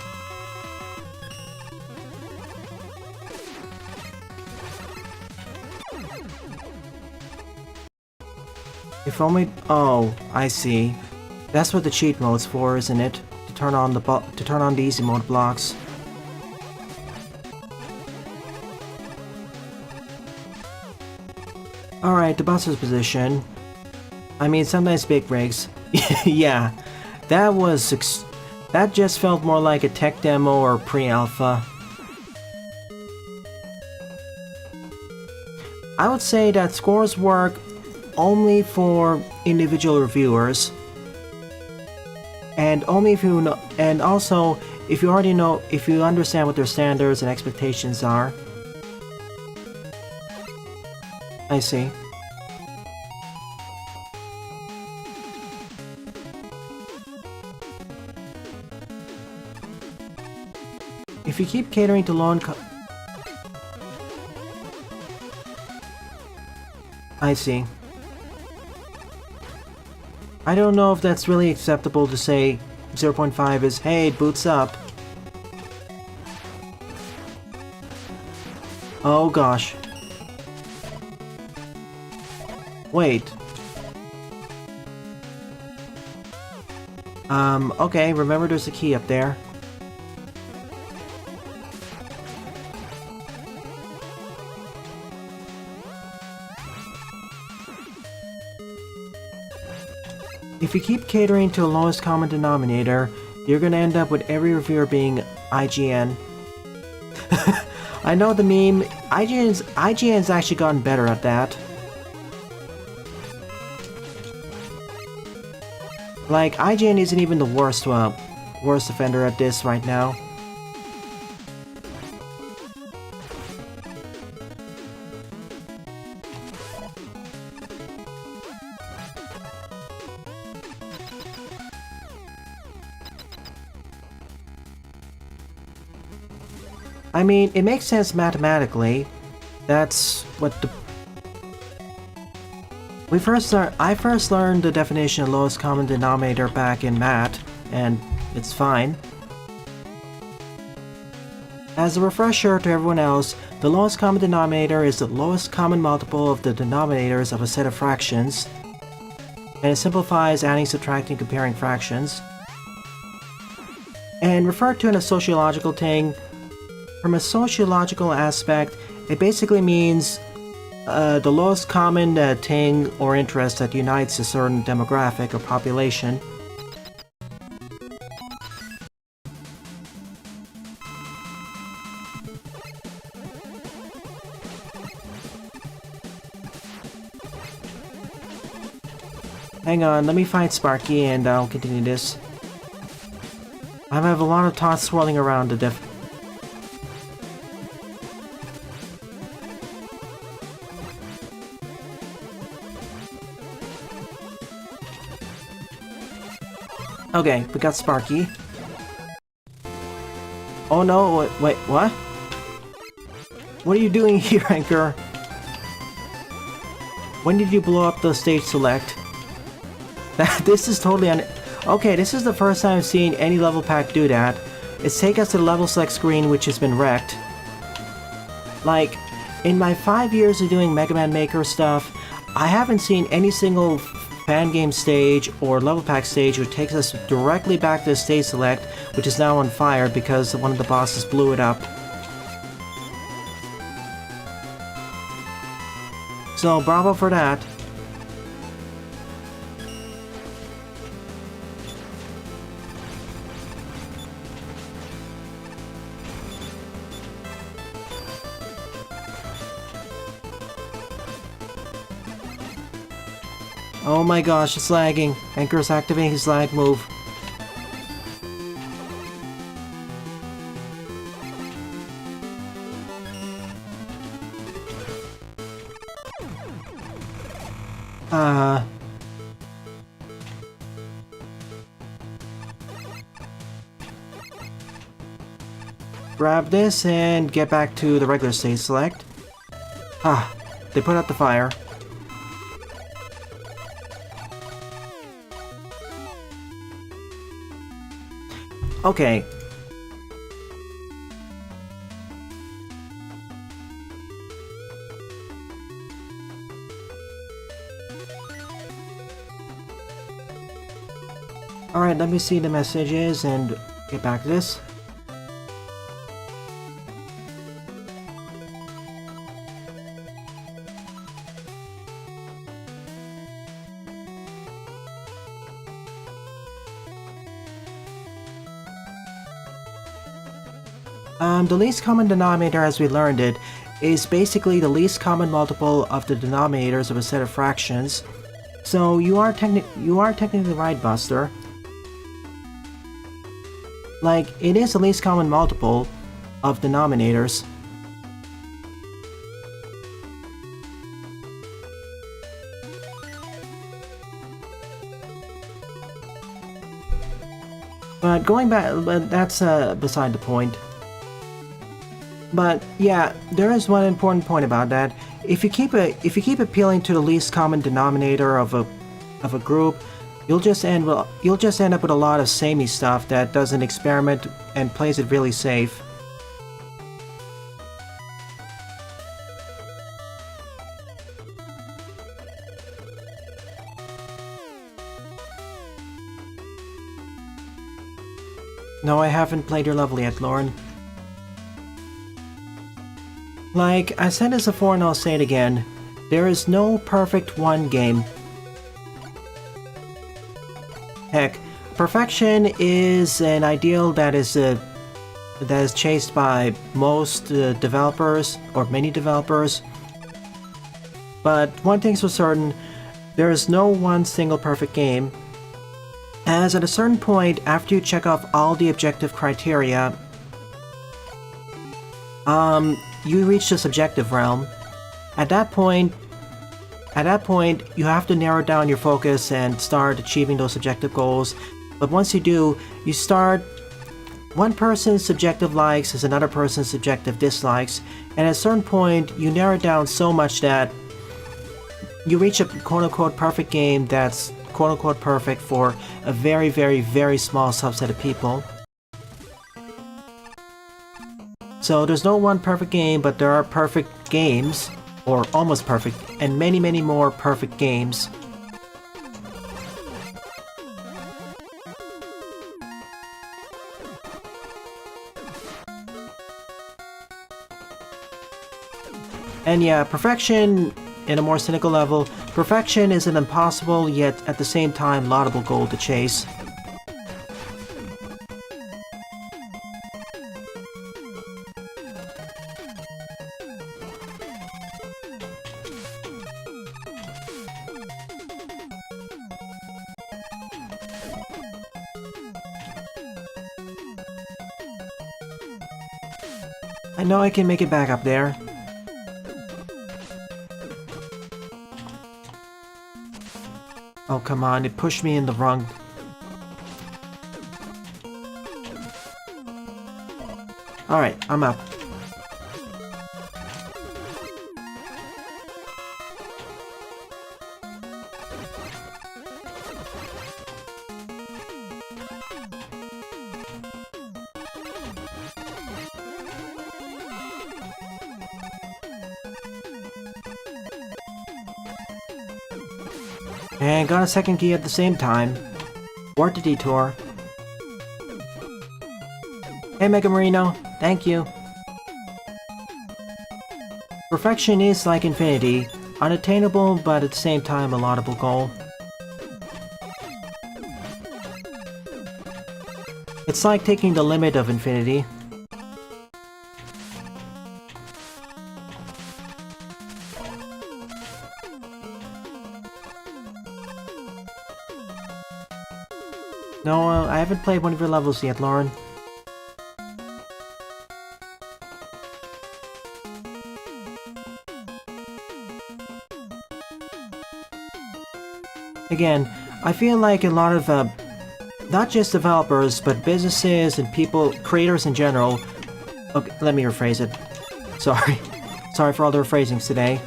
If only... Oh, I see. That's what the cheat mode's for, isn't it? To turn on the easy mode blocks. Alright, the Buster's position. I mean, sometimes big rigs. Yeah, that just felt more like a tech demo or pre-alpha. I would say that scores work only for individual reviewers, and only if you know, and also if you already know, if you understand what their standards and expectations are. I see. If you keep catering to low I see. I don't know if that's really acceptable to say 0.5 is, hey, it boots up. Oh gosh. Wait. Okay, remember there's a key up there. If you keep catering to the lowest common denominator, you're gonna end up with every reviewer being IGN. I know the meme. IGN's actually gotten better at that. Like, IGN isn't even the worst offender at this right now. I mean, it makes sense mathematically. That's what the... I first learned the definition of lowest common denominator back in math, and it's fine. As a refresher to everyone else, the lowest common denominator is the lowest common multiple of the denominators of a set of fractions. and it simplifies adding, subtracting, comparing fractions. And referred to in a sociological thing, from a sociological aspect, it basically means the lowest common thing or interest that unites a certain demographic or population. Hang on, let me find Sparky and I'll continue this. I have a lot of thoughts swirling around the Okay, we got Sparky. Oh no, wait, what? What are you doing here, Anchor? When did you blow up the stage select? This is totally Okay, this is the first time I've seen any level pack do that. It's take us to the level select screen, which has been wrecked. Like, in my 5 years of doing Mega Man Maker stuff, I haven't seen any single fan game stage or level pack stage which takes us directly back to the stage select, which is now on fire because one of the bosses blew it up. So, bravo for that. Oh my gosh, it's lagging. Anchor's activating his lag move. Grab this and get back to the regular stage select. They put out the fire. Okay. Alright, let me see the messages and get back to this. The least common denominator, as we learned it, is basically the least common multiple of the denominators of a set of fractions. So you are technically right, Buster. Like, it is the least common multiple of denominators. But going back, that's beside the point. But yeah, there is one important point about that. If you keep appealing to the least common denominator of a group, you'll just end up with a lot of samey stuff that doesn't experiment and plays it really safe. No, I haven't played your level yet, Lauren. Like, I said this before and I'll say it again, there is no perfect one game. Heck, perfection is an ideal that is chased by most developers, or many developers. But one thing's for certain, there is no one single perfect game, as at a certain point, after you check off all the objective criteria, you reach the subjective realm. At that point, you have to narrow down your focus and start achieving those subjective goals. But once you do, you start... One person's subjective likes is another person's subjective dislikes, and at a certain point, you narrow it down so much that you reach a quote-unquote perfect game that's quote-unquote perfect for a very, very, very small subset of people. So there's no one perfect game, but there are perfect games, or almost perfect, and many, many more perfect games. And yeah, perfection, in a more cynical level, perfection is an impossible yet at the same time laudable goal to chase. I know I can make it back up there. Oh, come on, it pushed me in the wrong... Alright, I'm up. And got a second key at the same time. Worth the detour. Hey Mega Marino, thank you. Perfection is like infinity, unattainable but at the same time a laudable goal. It's like taking the limit of infinity. No, I haven't played one of your levels yet, Lauren. Again, I feel like a lot of, not just developers, but businesses and people, creators in general... Okay, let me rephrase it. Sorry. Sorry for all the rephrasings today.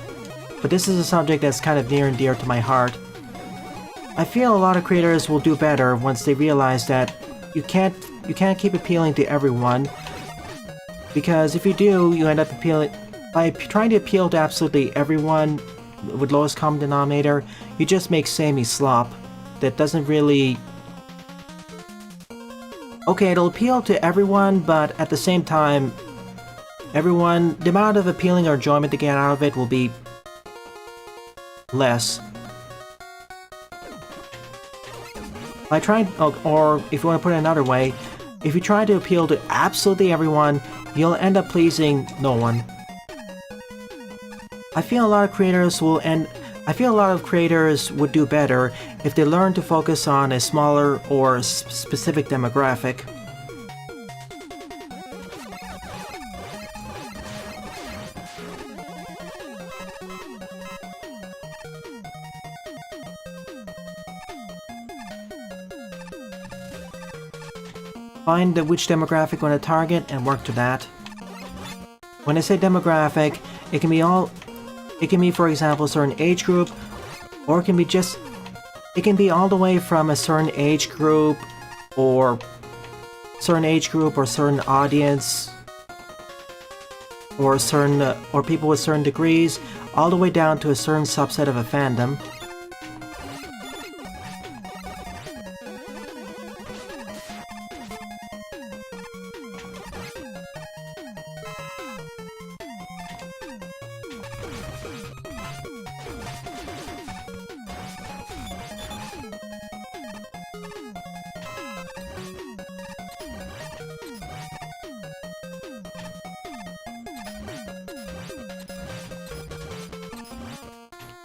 But this is a subject that's kind of near and dear to my heart. I feel a lot of creators will do better once they realize that you can't keep appealing to everyone, because if you do, you end up appealing by trying to appeal to absolutely everyone with lowest common denominator. You just make samey slop that doesn't really... Okay, it'll appeal to everyone, but at the same time, the amount of appealing or enjoyment to get out of it will be less. By trying, or if you want to put it another way, if you try to appeal to absolutely everyone, you'll end up pleasing no one. I feel a lot of creators would do better if they learn to focus on a smaller or specific demographic. Find which demographic you want to target and work to that. When I say demographic, it can be, for example, a certain age group, or it can be all the way from a certain age group, or certain audience, or people with certain degrees, all the way down to a certain subset of a fandom.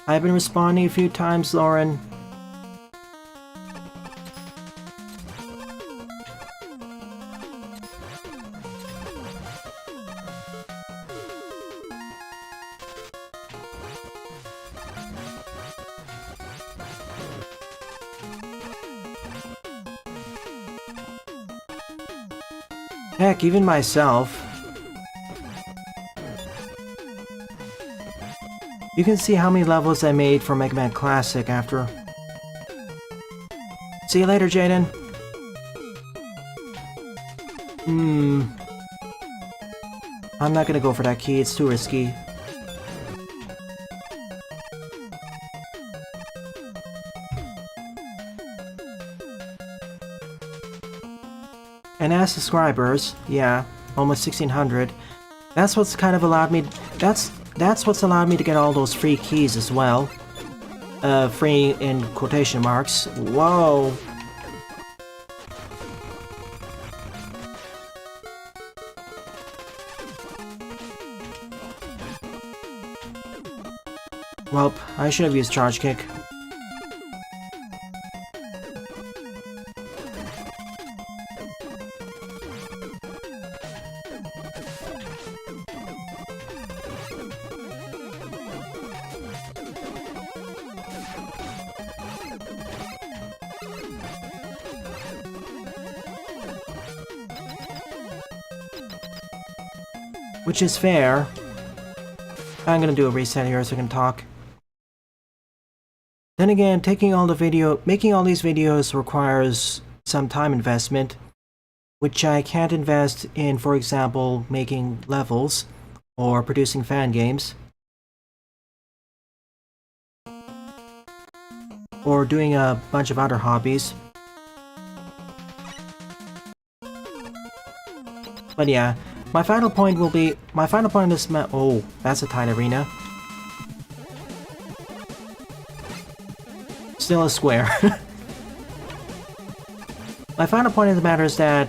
I've been responding a few times, Lauren. Heck, even myself. You can see how many levels I made for Mega Man Classic after. See you later, Jaden. I'm not gonna go for that key, it's too risky. And as subscribers, yeah, almost 1600. That's what's kind of allowed me. that's what's allowed me to get all those free keys as well. Free in quotation marks. Whoa. Well, I should have used Charge Kick. Which is fair. I'm gonna do a reset here so I can talk. Then again, making all these videos requires some time investment, which I can't invest in, for example, making levels or producing fan games, or doing a bunch of other hobbies. But yeah, my final point in this oh, that's a tight arena. Still a square. My final point of the matter is that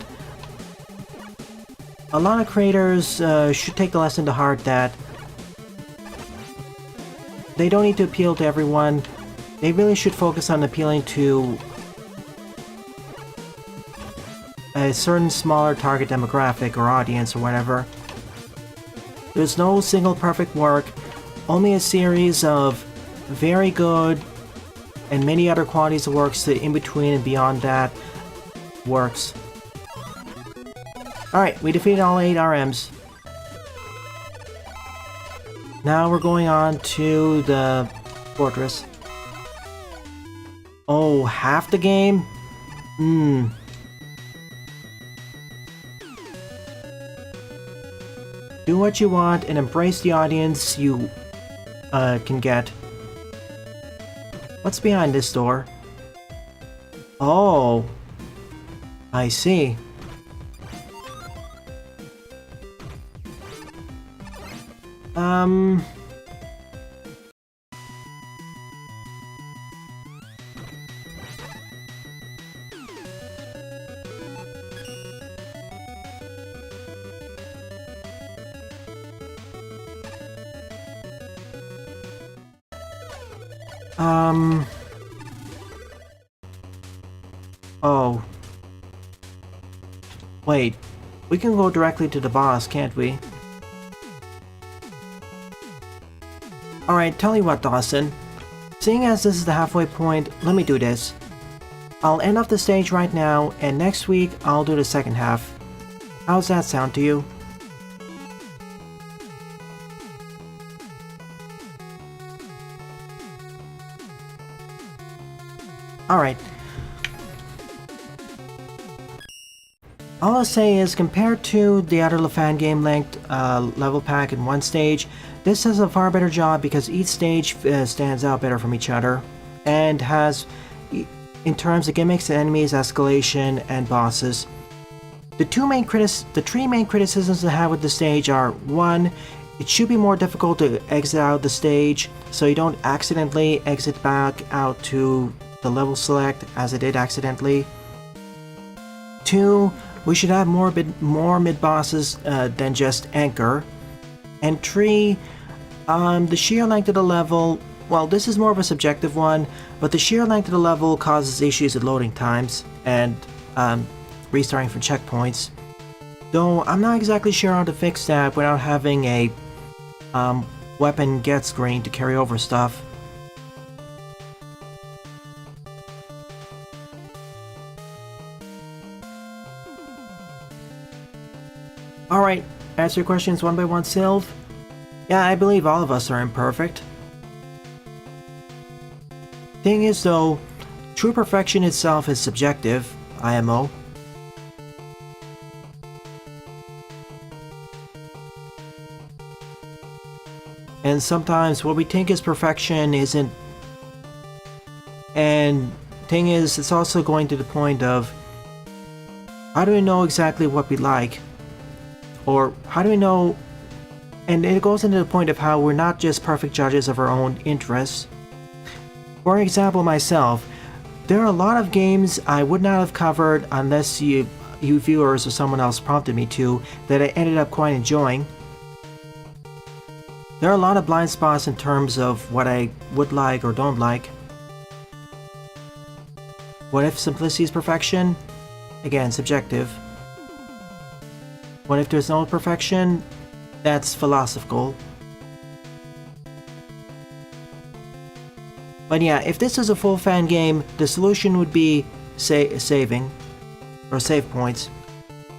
a lot of creators should take the lesson to heart that they don't need to appeal to everyone. They really should focus on appealing to a certain smaller target demographic or audience or whatever. There's no single perfect work, only a series of very good and many other qualities of works that in between and beyond that works. Alright, we defeated all 8 RMs. Now we're going on to the fortress. Oh, half the game? Do what you want and embrace the audience you can get. What's behind this door? Oh, I see. Oh. Wait, we can go directly to the boss, can't we? Alright, tell you what, Dawson. Seeing as this is the halfway point, let me do this. I'll end off the stage right now, and next week I'll do the second half. How's that sound to you? Alright. All I'll say is, compared to the other Lafan game length level pack in one stage, this does a far better job because each stage stands out better from each other, and has, in terms of gimmicks, enemies, escalation, and bosses. The three main criticisms I have with the stage are: 1, it should be more difficult to exit out the stage, so you don't accidentally exit back out to the level select as I did accidentally. 2, we should have more mid-bosses than just Anchor. And 3, the sheer length of the level, well, this is more of a subjective one, but the sheer length of the level causes issues with loading times and restarting from checkpoints. Though I'm not exactly sure how to fix that without having a weapon get screen to carry over stuff. Alright, answer your questions one by one, Sylv. Yeah, I believe all of us are imperfect. Thing is though, true perfection itself is subjective, IMO. And sometimes what we think is perfection isn't. And thing is, it's also going to the point of, how do we know exactly what we like? Or how do we know And it goes into the point of how we're not just perfect judges of our own interests. For example, myself, there are a lot of games I would not have covered unless you viewers or someone else prompted me to, that I ended up quite enjoying. There are a lot of blind spots in terms of what I would like or don't like. What if simplicity is perfection? Again, subjective. What if there's no perfection? That's philosophical. But yeah, if this is a full fan game, the solution would be saving, or save points.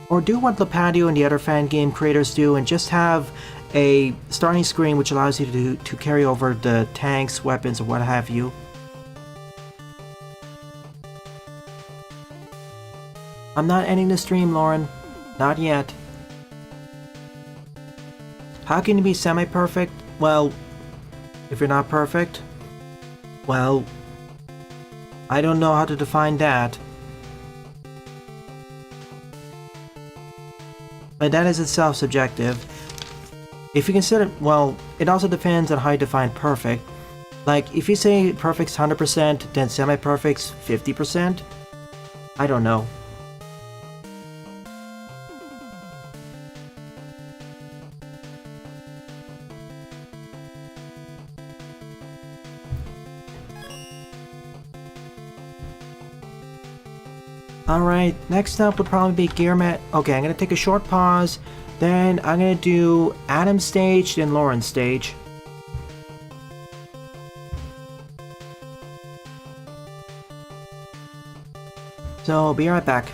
Or do what Lepadio and the other fan game creators do and just have a starting screen which allows you to carry over the tanks, weapons, or what have you. I'm not ending the stream, Lauren. Not yet. How can you be semi-perfect? Well, if you're not perfect, well, I don't know how to define that. But that is itself subjective. If you consider, well, it also depends on how you define perfect. Like, if you say perfect's 100%, then semi-perfect's 50%? I don't know. Alright, next up would probably be Gear Mat. Okay, I'm gonna take a short pause, then I'm gonna do Adam's stage, then Lauren's stage. So, be right back.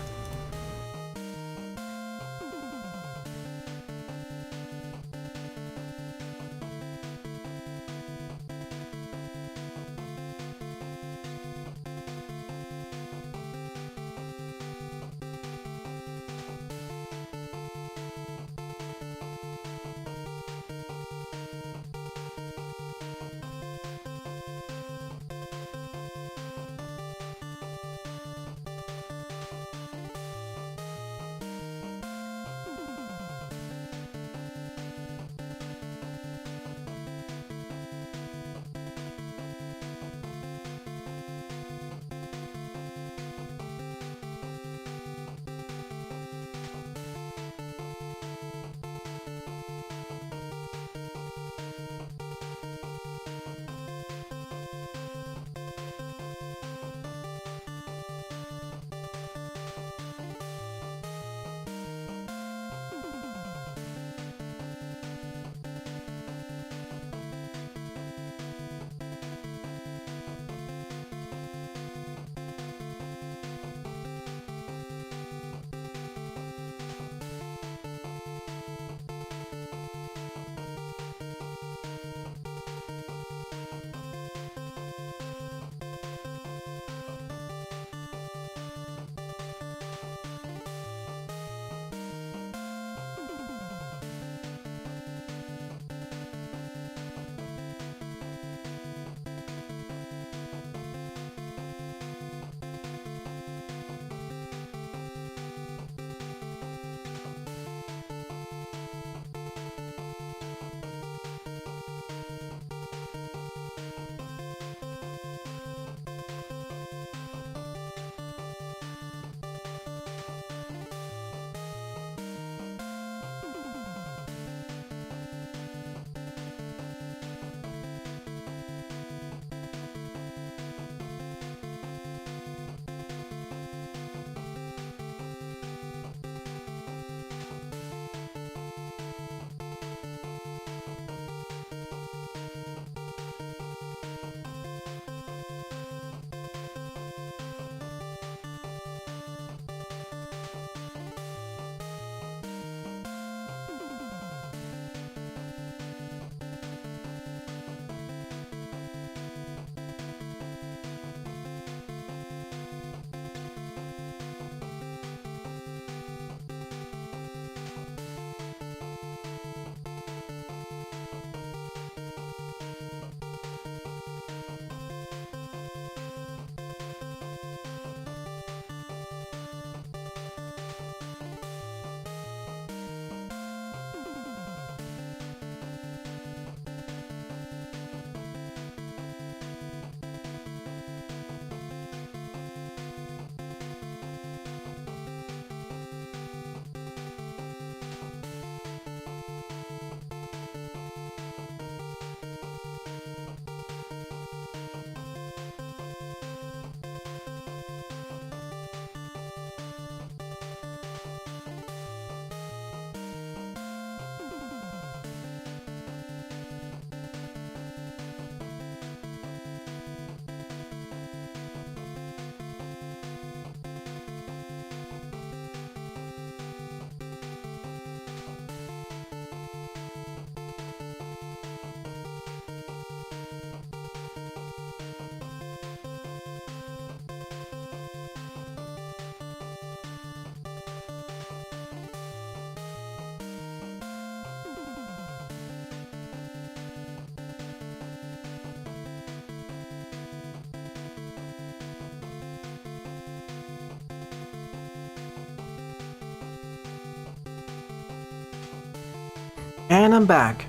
And I'm back.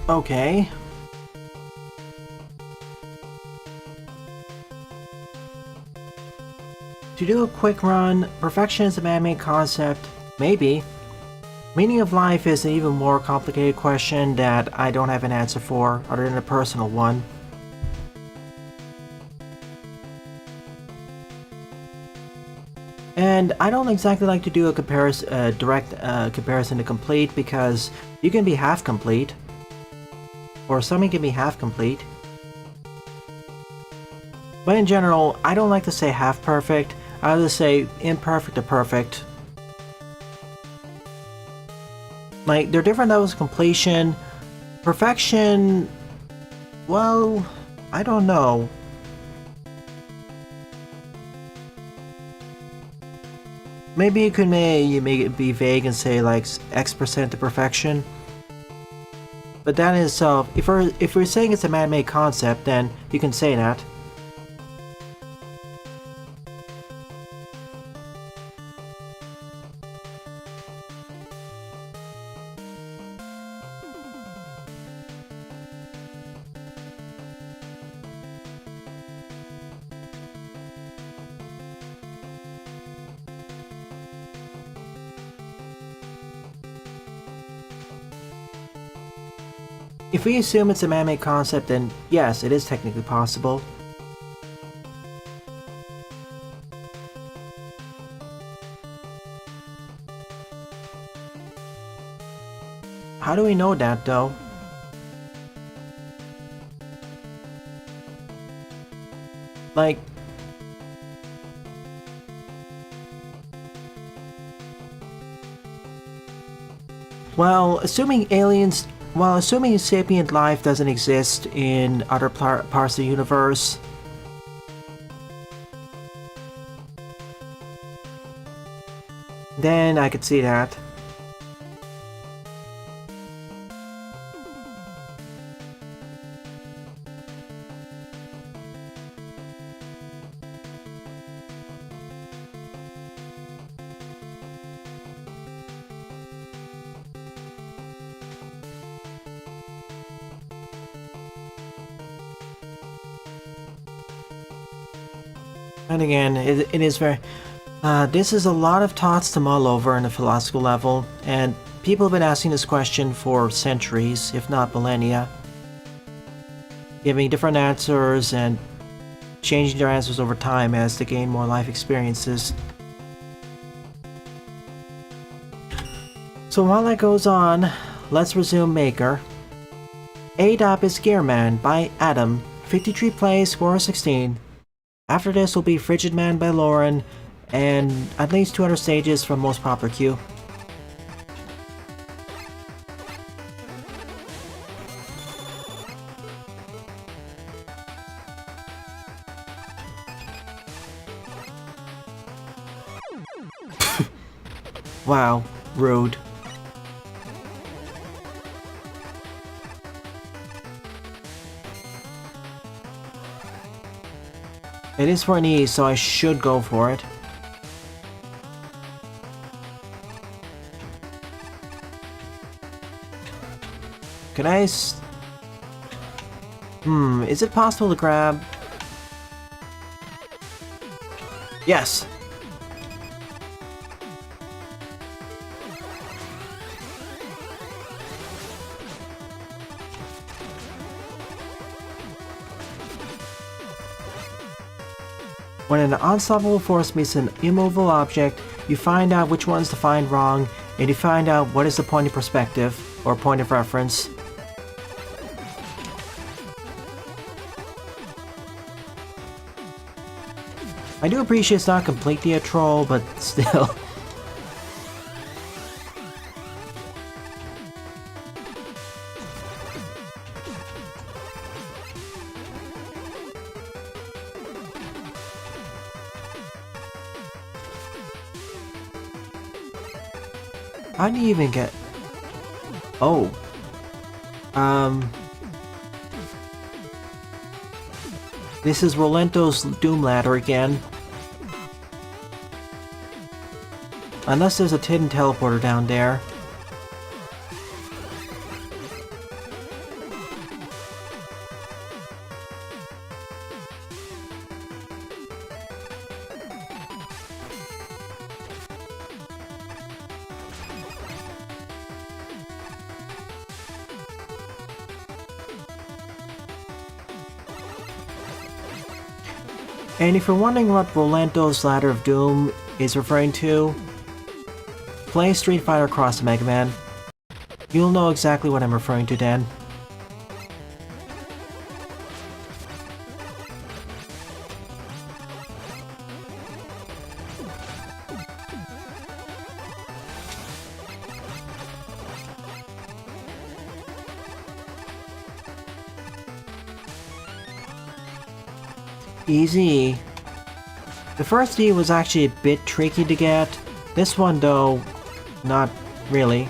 Okay. To do a quick run, perfection is a man-made concept. Maybe. Meaning of life is an even more complicated question that I don't have an answer for, other than a personal one. And I don't exactly like to do a direct comparison to complete, because you can be half complete. Or something can be half complete. But in general, I don't like to say half perfect. I would just say imperfect to perfect. Like, there are different levels of completion. Perfection... well, I don't know. Maybe you could make it be vague and say like X% to perfection. But that in itself, if we're saying it's a man-made concept, then you can say that. If we assume it's a man-made concept, then yes, it is technically possible. How do we know that, though? Like... well, assuming sapient life doesn't exist in other parts of the universe, then I could see that. And again, it is very... this is a lot of thoughts to mull over on a philosophical level, and people have been asking this question for centuries, if not millennia. Giving different answers and changing their answers over time as they gain more life experiences. So while that goes on, let's resume Maker. A-Dop is Gearman by Adam, 53 plays, score 16. After this will be Frigid Man by Lauren, and at least 200 stages from most popular queue. Wow, rude. It is for an E, so I should go for it. Can I is it possible to grab... yes! When an unstoppable force meets an immovable object, you find out which ones to find wrong, and you find out what is the point of perspective, or point of reference. I do appreciate it's not completely a troll, but still. How do you even get... oh. This is Rolento's Doom Ladder again. Unless there's a hidden teleporter down there. And if you're wondering what Rolando's Ladder of Doom is referring to, play Street Fighter Cross the Mega Man. You'll know exactly what I'm referring to then. Easy. The first D was actually a bit tricky to get. This one though, not really.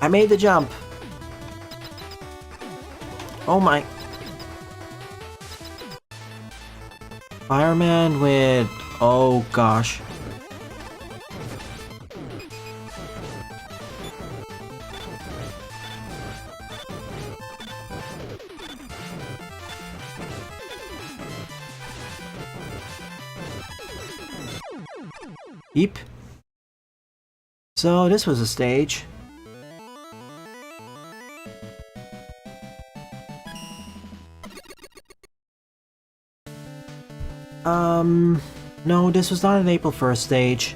I made the jump. Oh my. Fireman with... oh gosh. Yeep. So this was a stage. No, this was not an April 1st stage.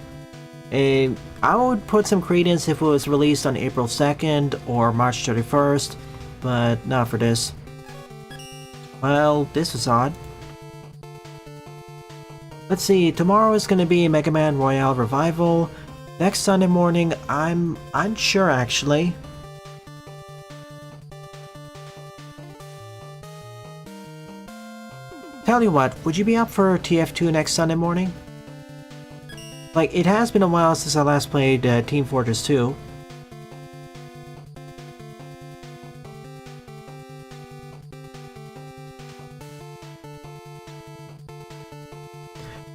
I would put some credence if it was released on April 2nd or March 31st, but not for this. Well, this was odd. Let's see, tomorrow is gonna be Mega Man Royale Revival. Next Sunday morning, I'm unsure actually. Tell you what, would you be up for TF2 next Sunday morning? Like, it has been a while since I last played Team Fortress 2.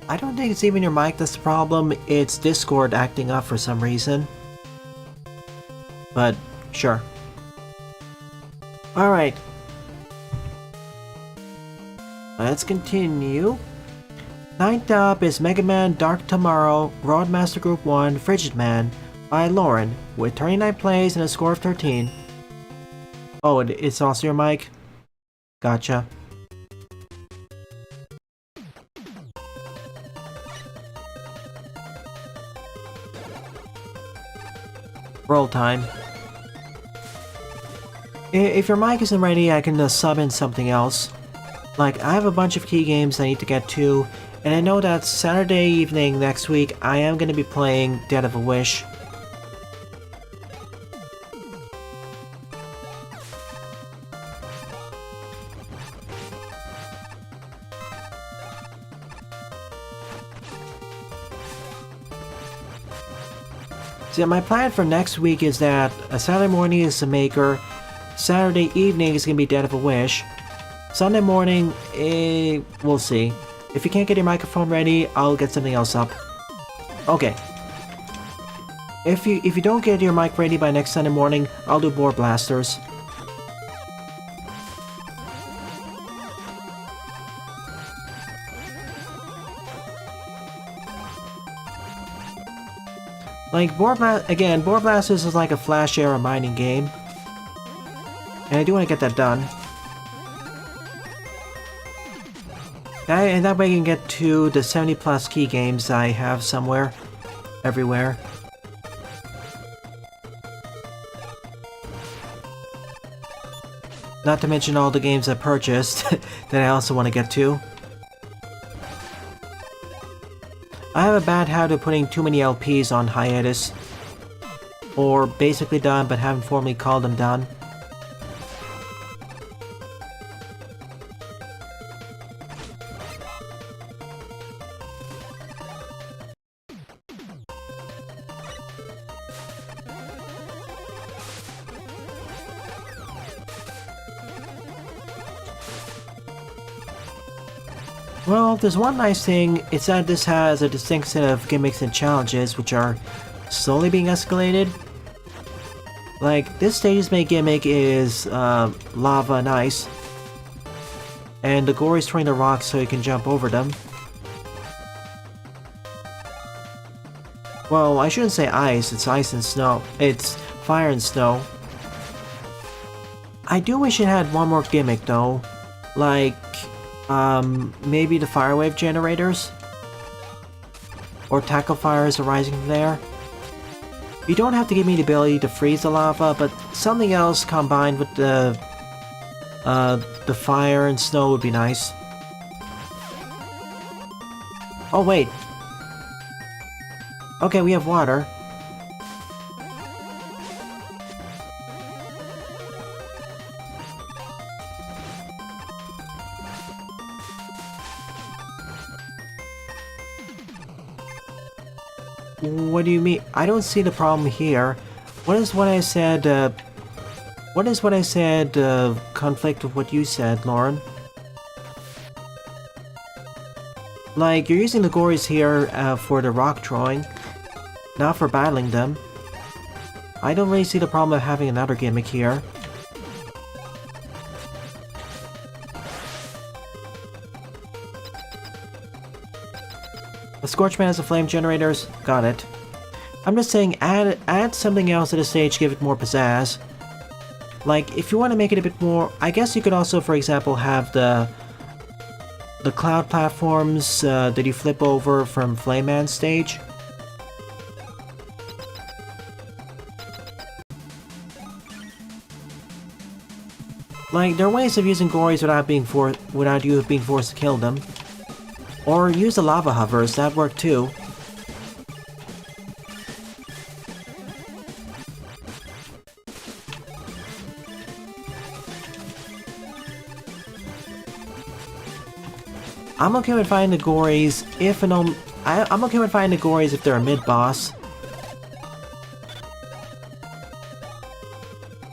I don't think it's even your mic that's the problem, it's Discord acting up for some reason. But, sure. Alright. Let's continue. Ninth up is Mega Man Dark Tomorrow, Roadmaster Group 1, Frigid Man by Lauren, with 39 plays and a score of 13. Oh, it's also your mic? Gotcha. Roll time. If your mic isn't ready, I can sub in something else. Like, I have a bunch of key games I need to get to, and I know that Saturday evening next week I am going to be playing Dead of a Wish. So my plan for next week is that Saturday morning is the Maker, Saturday evening is going to be Dead of a Wish, Sunday morning, we'll see. If you can't get your microphone ready, I'll get something else up. Okay. If you don't get your mic ready by next Sunday morning, I'll do Board Blasters. Like, Board Blasters is like a Flash era mining game. And I do want to get that done. And that way I can get to the 70 plus key games I have somewhere, everywhere. Not to mention all the games I purchased that I also want to get to. I have a bad habit of putting too many LPs on hiatus. Or basically done but haven't formally called them done. Well, there's one nice thing, it's that this has a distinct set of gimmicks and challenges which are slowly being escalated. Like, this stage's main gimmick is lava and ice. And the Gory's throwing the rocks so you can jump over them. Well, I shouldn't say ice, it's ice and snow. It's fire and snow. I do wish it had one more gimmick though. Like, maybe the fire wave generators? Or tackle fires arising from there? You don't have to give me the ability to freeze the lava, but something else combined with the fire and snow would be nice. Oh wait. Okay, we have water. What do you mean? I don't see the problem here. What is what I said, conflict with what you said, Lauren? Like, you're using the Gories here, for the rock throwing, not for battling them. I don't really see the problem of having another gimmick here. The Scorchman has the flame generators. Got it. I'm just saying, add something else to the stage, give it more pizzazz. Like, if you want to make it a bit more, I guess you could also, for example, have the cloud platforms that you flip over from Flame Man's stage. Like, there are ways of using Gories without you being forced to kill them. Or use the lava hovers, that worked too. I'm okay with finding the Gories if I'm okay with finding the Gories if they're a mid-boss.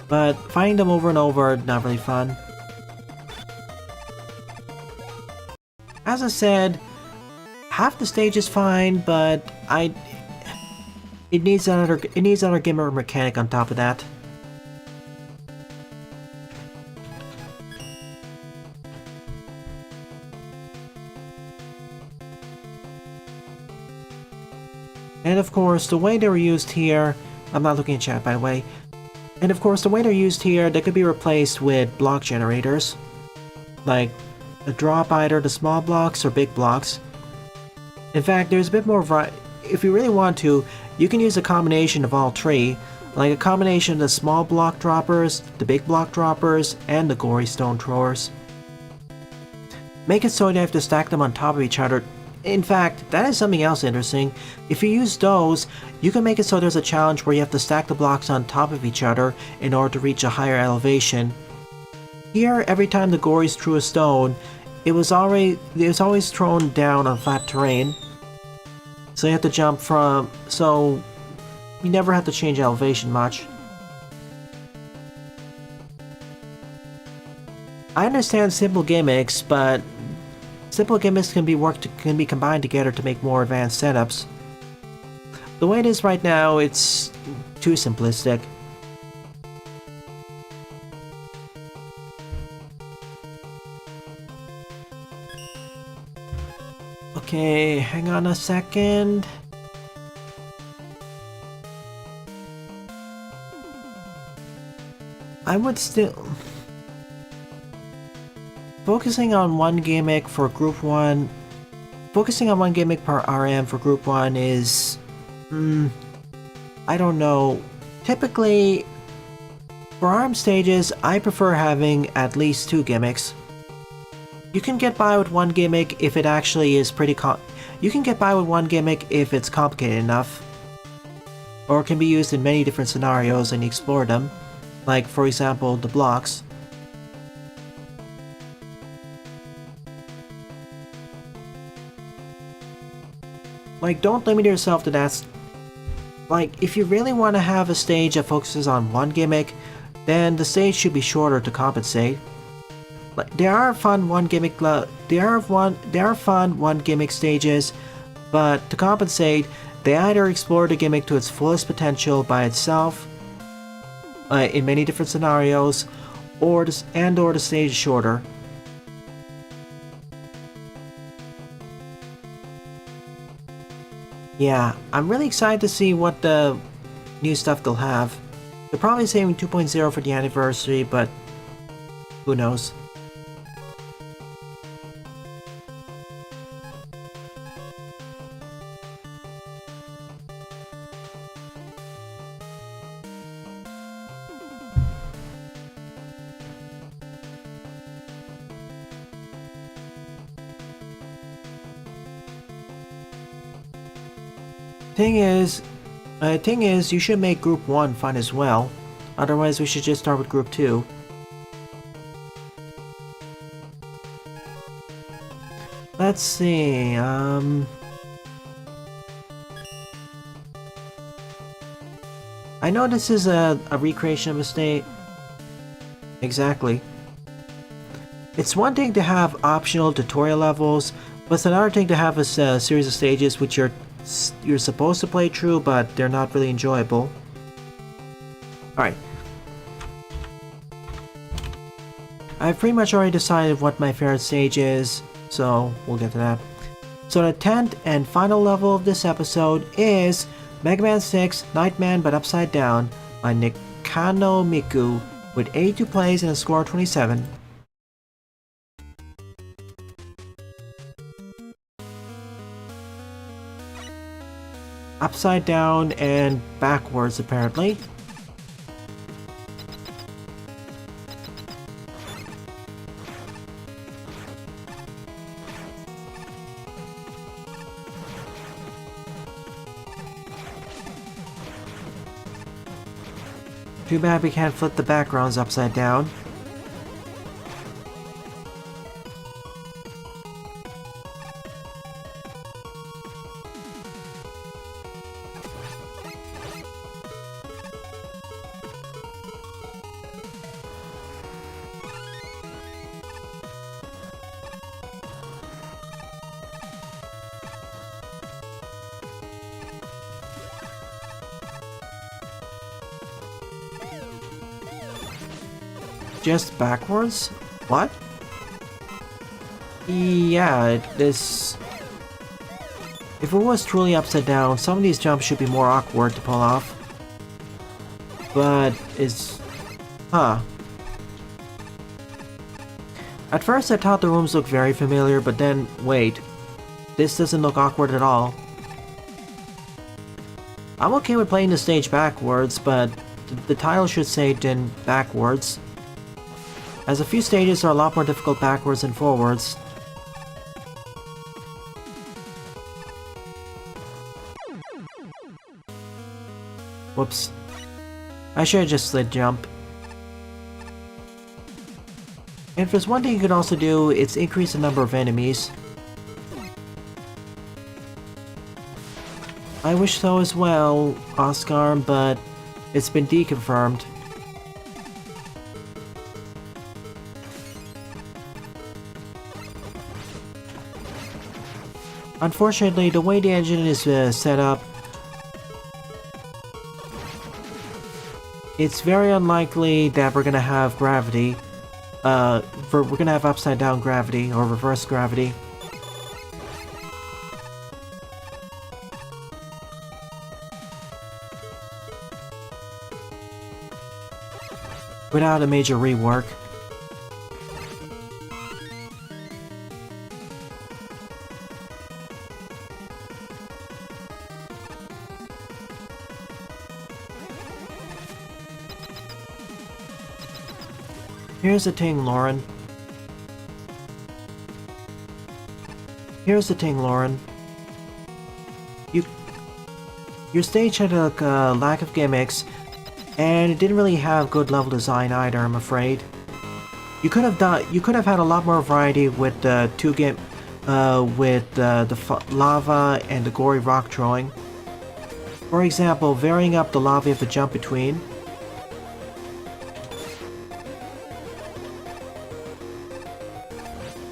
But finding them over and over, not really fun. As I said, half the stage is fine, but it needs another gimmick or mechanic on top of that. And of course, the way they were used here, I'm not looking at chat by the way. And of course, the way they're used here, they could be replaced with block generators. Like, drop either the small blocks or big blocks. In fact, there's a bit more if you really want to, you can use a combination of all three, like a combination of the small block droppers, the big block droppers, and the Gory stone throwers. Make it so you have to stack them on top of each other. In fact, that is something else interesting. If you use those, you can make it so there's a challenge where you have to stack the blocks on top of each other in order to reach a higher elevation. Here, every time the Gories threw a stone, it was always thrown down on flat terrain. So you have to jump from... so you never have to change elevation much. I understand simple gimmicks, but simple gimmicks can be combined together to make more advanced setups. The way it is right now, it's too simplistic. Okay, hang on a second. I would still... focusing on one gimmick for Group 1... focusing on one gimmick per RM for Group 1 is... I don't know. Typically, for RM stages, I prefer having at least 2 gimmicks. You can get by with one gimmick if it actually is you can get by with one gimmick if it's complicated enough. Or it can be used in many different scenarios and you explore them. Like, for example, the blocks. Like, don't limit yourself to that. Like, if you really want to have a stage that focuses on one gimmick, then the stage should be shorter to compensate. There are fun one gimmick stages, but to compensate, they either explore the gimmick to its fullest potential by itself, in many different scenarios, or the stage is shorter. Yeah, I'm really excited to see what the new stuff they'll have. They're probably saving 2.0 for the anniversary, but who knows. Thing is, you should make Group 1 fun as well. Otherwise, we should just start with Group 2. Let's see, I know this is a recreation of a state. Exactly. It's one thing to have optional tutorial levels, but it's another thing to have a series of stages which you're supposed to play through, but they're not really enjoyable. Alright. I've pretty much already decided what my favorite stage is, so we'll get to that. So the 10th and final level of this episode is Mega Man 6 Nightman but Upside Down by Nikano Miku with 82 plays and a score of 27. Upside down and backwards, apparently. Too bad we can't flip the backgrounds upside down. Just backwards? What? Yeah, this... If it was truly upside down, some of these jumps should be more awkward to pull off. But it's... Huh. At first I thought the rooms looked very familiar, but then, wait. This doesn't look awkward at all. I'm okay with playing the stage backwards, but the title should say then backwards, as a few stages are a lot more difficult backwards than forwards. Whoops. I should have just slid jump. And if there's one thing you could also do, it's increase the number of enemies. I wish so as well, Oscar, but it's been deconfirmed. Unfortunately, the way the engine is set up, it's very unlikely that we're gonna have gravity. We're gonna have upside down gravity or reverse gravity. Without a major rework. Here's the thing, Lauren. Here's the thing, Lauren. Your stage had a lack of gimmicks, and it didn't really have good level design either, I'm afraid. You could have had a lot more variety with the lava and the gory rock throwing. For example, varying up the lava you have to jump between.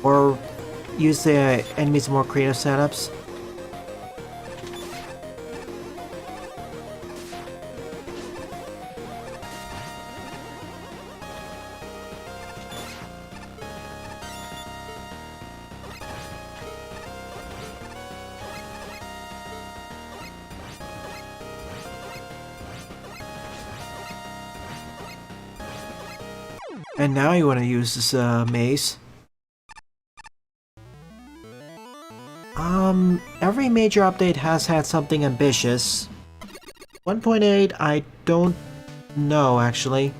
Or use the enemies more creative setups. And now you want to use this mace. Every major update has had something ambitious. 1.8, I don't know actually.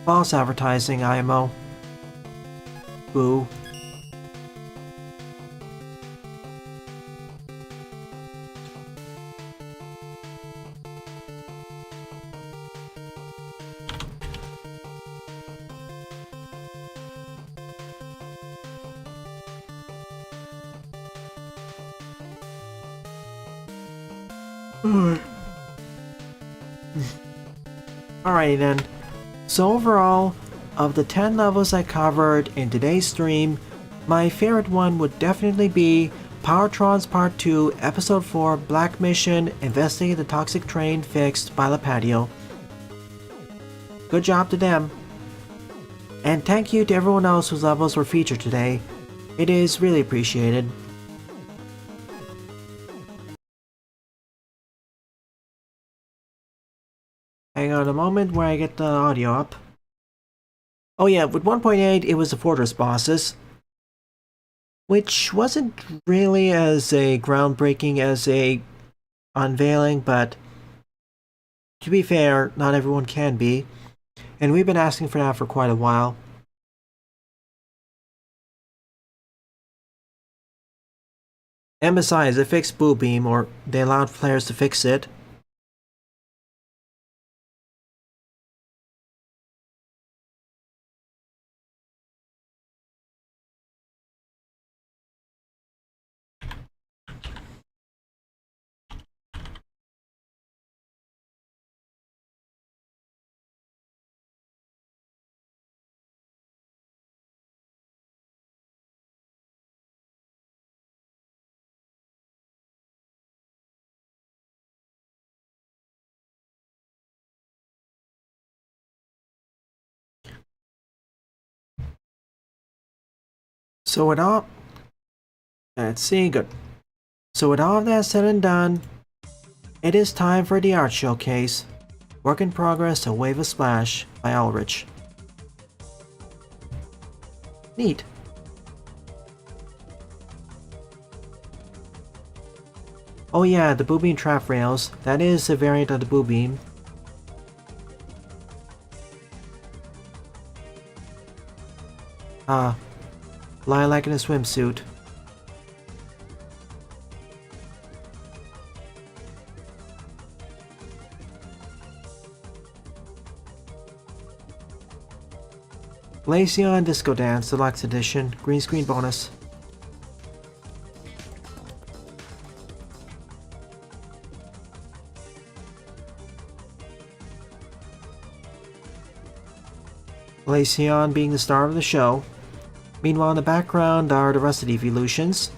False advertising, IMO. Boo. Alrighty then. So overall, of the 10 levels I covered in today's stream, my favorite one would definitely be Powertron's Part 2, Episode 4, Black Mission, Investigate the Toxic Train Fixed by La Patio. Good job to them. And thank you to everyone else whose levels were featured today. It is really appreciated. Hang on a moment where I get the audio up. Oh yeah, with 1.8 it was the Fortress bosses, which wasn't really as a groundbreaking as a unveiling, but to be fair, not everyone can be, and we've been asking for that for quite a while. And besides, they fixed Boo Beam, or they allowed players to fix it. So with all... Let's see, good. So with all of that said and done, it is time for the art showcase. Work in Progress, A Wave of Splash by Ulrich. Neat. Oh yeah, the Boo Beam trap rails. That is a variant of the Boo Beam. Lilac in a swimsuit. Glaceon Disco Dance Deluxe Edition, green screen bonus. Glaceon being the star of the show. Meanwhile in the background are the rest of the evolutions.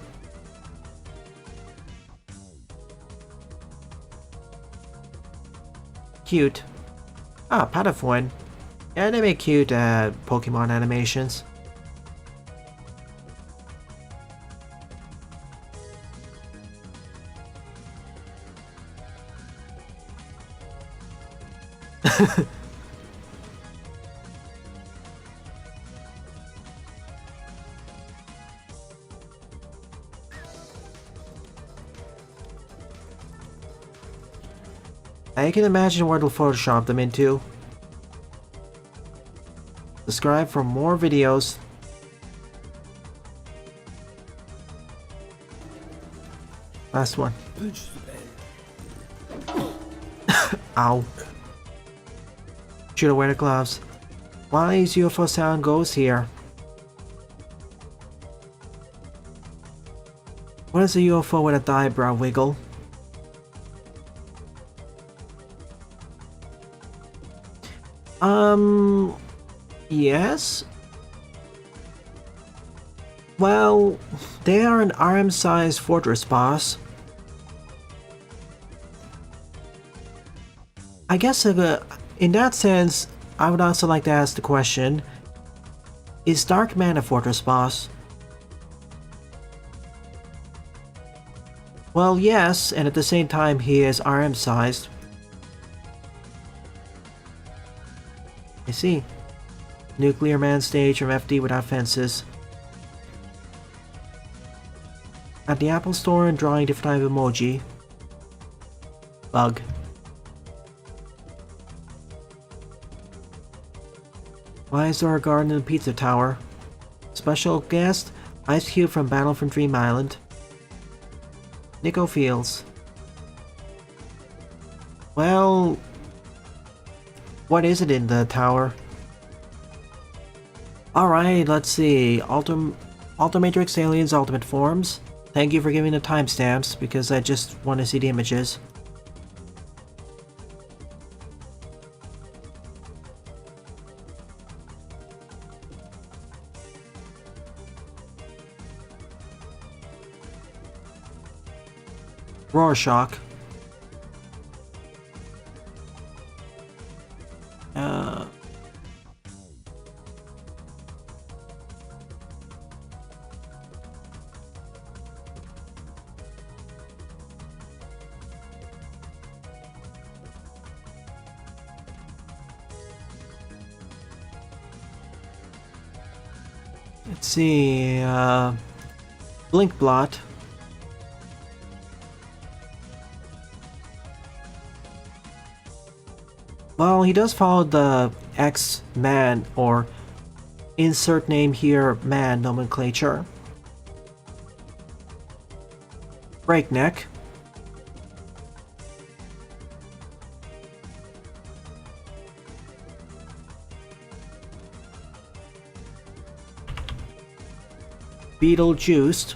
Cute. Ah, Patafoin. Yeah, they make cute Pokemon animations. I can imagine where they'll Photoshop them into. Subscribe for more videos. Last one. Ow. Should've wear the gloves. Wise UFO sound goes here. What is a UFO with a eyebrow wiggle? Yes? Well, they are an RM-sized fortress boss. I guess in that sense, I would also like to ask the question, is Darkman a fortress boss? Well, yes, and at the same time he is RM-sized. see. Nuclear Man stage from FD without fences. At the Apple Store and drawing different type of emoji. Bug. Why is there a garden in the pizza tower? Special guest, Ice Cube from Battle from Dream Island. Nico Fields. Well, what is it in the tower? Alright, let's see. Ultimatrix Aliens Ultimate Forms. Thank you for giving the timestamps because I just want to see the images. Rorschach. Let's see, Blinkblot. Well, he does follow the X-Man, or insert name here, man nomenclature. Breakneck. Beetlejuiced.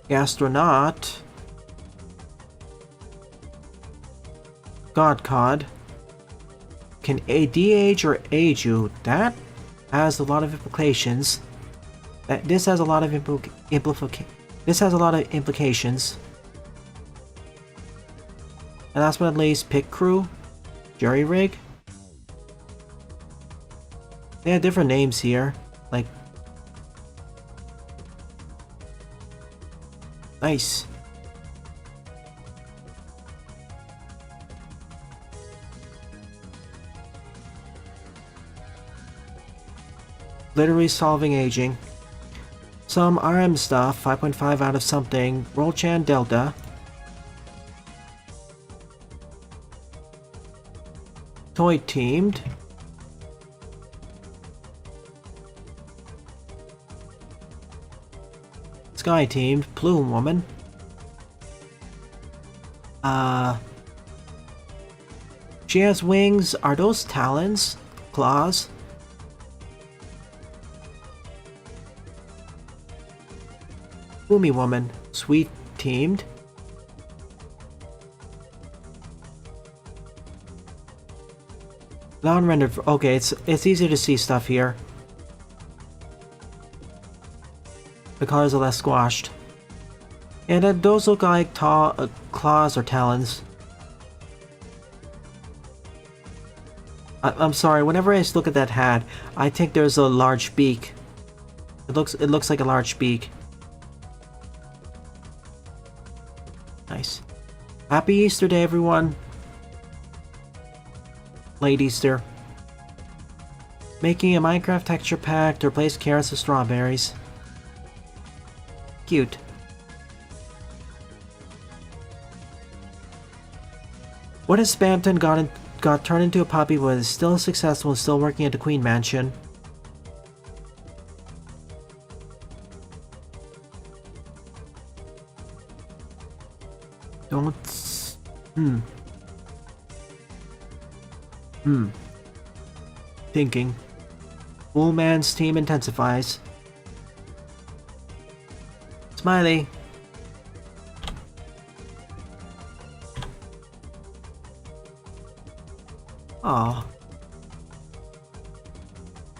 Gastronaut. Godcod. Can de-age or age you? That has a lot of implications. This has a lot of implications. And last but not least, Pit Crew. Jerry Rig. They have different names here. Like, nice. Literally solving aging. Some RM stuff, 5.5 out of something. Roll-Chan Delta. Toy teamed. Sky teamed. Plume Woman. She has wings. Are those talons? Claws? Boomy Woman. Sweet teamed. Non-rendered. Okay, it's easier to see stuff here. The colors are less squashed. And those look like claws or talons. I'm sorry, whenever I look at that hat, I think there's a large beak. It looks like a large beak. Nice. Happy Easter Day, everyone. Late Easter. Making a Minecraft texture pack to replace carrots with strawberries. Cute. What if Spamton got turned into a puppy but is still successful and still working at the Queen Mansion? Don't... Thinking. Woolman's team intensifies. Smiley. Aw.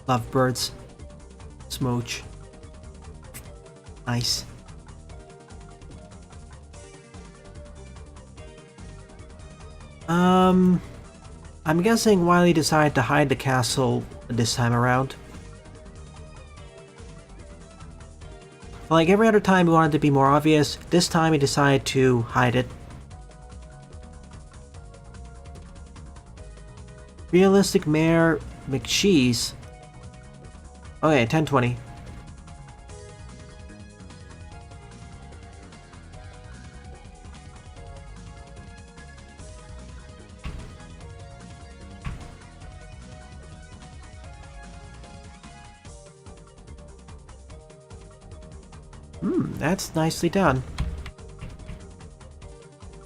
Lovebirds. Smooch. Nice. I'm guessing Wily decided to hide the castle this time around. Like every other time he wanted to be more obvious, this time he decided to hide it. Realistic Mare McCheese. Okay, 1020. That's nicely done.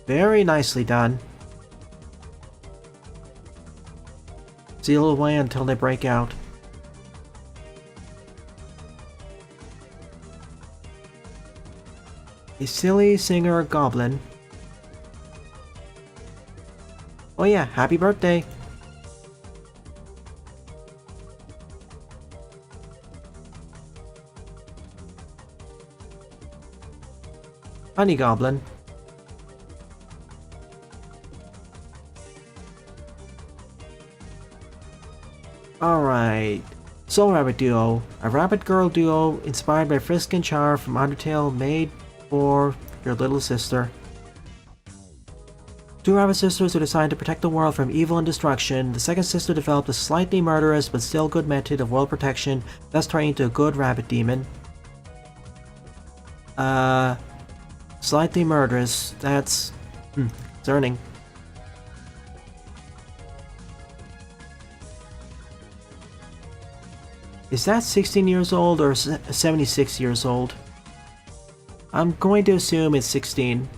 Very nicely done. Seal away until they break out. A silly singer goblin. Oh yeah, happy birthday! Honey goblin. Alright. Soul Rabbit Duo. A rabbit girl duo inspired by Frisk and Char from Undertale, made for your little sister. Two rabbit sisters who decided to protect the world from evil and destruction. The second sister developed a slightly murderous but still good method of world protection, thus turning into a good rabbit demon. Slightly murderous. That's concerning. Is that 16 years old or 76 years old? I'm going to assume it's 16.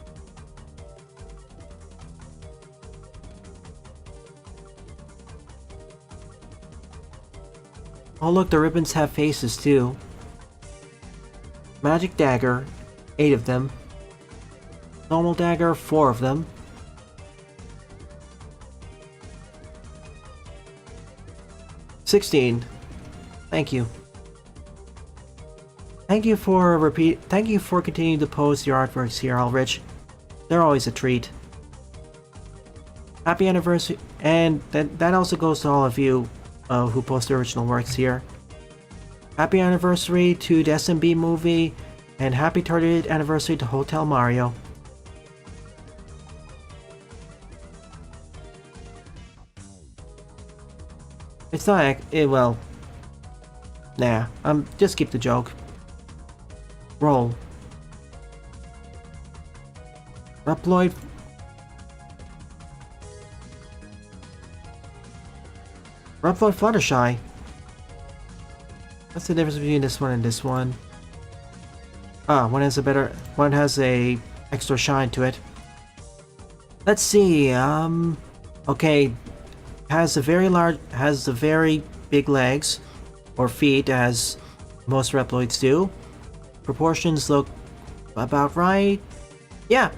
Oh look, the ribbons have faces too. Magic dagger, 8 of them. Normal dagger, 4 of them. $16. Thank you. Thank you for continuing to post your artworks here, Ulrich. They're always a treat. Happy anniversary, and that also goes to all of you who post the original works here. Happy anniversary to the SMB movie, and happy 30th anniversary to Hotel Mario. It's not well. Nah, just keep the joke. Roll. Reploid. Reploid Fluttershy. What's the difference between this one and this one? Ah, one has a extra shine to it. Let's see, okay. Has the very big legs, or feet, as most Reploids do. Proportions look about right. Yeah.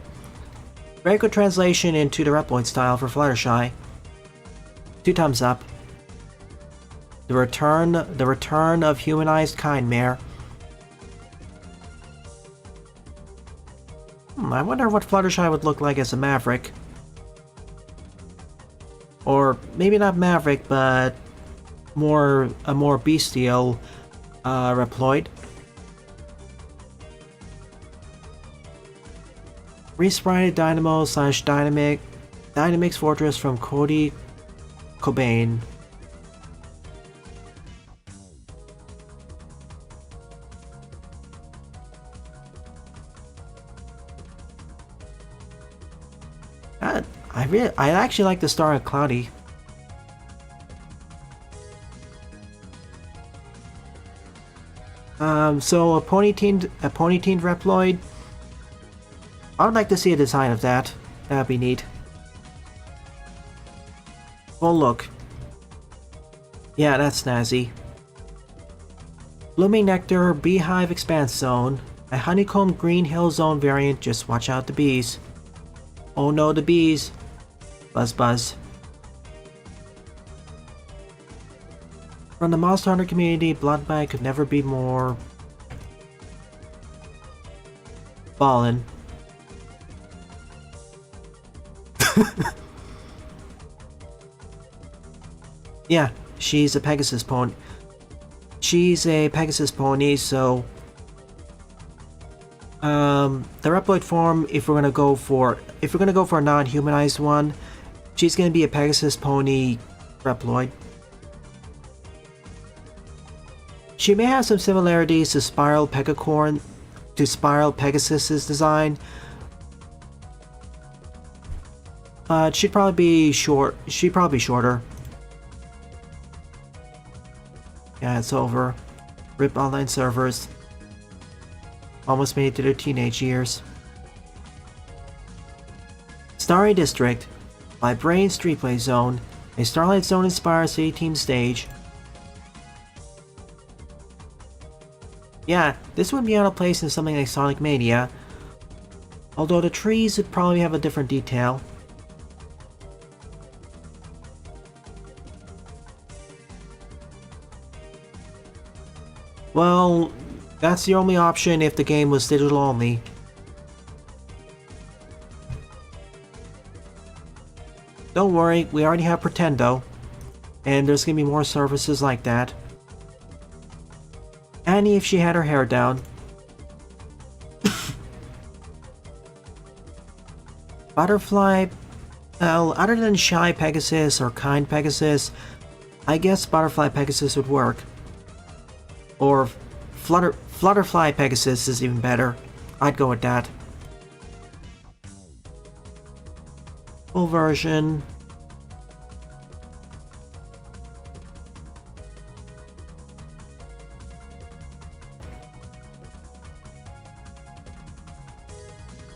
Very good translation into the Reploid style for Fluttershy. 2 thumbs up. The return of humanized kind mare. I wonder what Fluttershy would look like as a maverick. Or maybe not maverick, but a more bestial Reploid. Resprited Dynamo / Dynamix Fortress from Cody Cobain. I actually like the star of Cloudy. So a pony-teamed Reploid. I would like to see a design of that. That'd be neat. Well, look. Yeah, that's snazzy. Blooming Nectar Beehive Expanse Zone. A Honeycomb Green Hill Zone variant. Just watch out the bees. Oh no, the bees. Buzz buzz. From the Monster Hunter community, Bloodbag could never be more ballin'. Yeah, she's a Pegasus pony. She's a Pegasus pony, so the Reploid form, if we're gonna go for a non-humanized one, she's gonna be a Pegasus pony Reploid. She may have some similarities to Spiral Pegasus's design, but she'd probably be shorter. Yeah, it's over. RIP online servers. Almost made it to their teenage years. Starry District, by Brain Streetplay Zone, a Starlight Zone inspired city team stage. Yeah, this would be out of place in something like Sonic Mania, although the trees would probably have a different detail. Well, that's the only option if the game was digital only. Don't worry, we already have Pretendo, and there's gonna be more services like that. Annie if she had her hair down. Butterfly, well, other than Shy Pegasus or Kind Pegasus, I guess Butterfly Pegasus would work. Or Flutterfly Pegasus is even better. I'd go with that. Full version.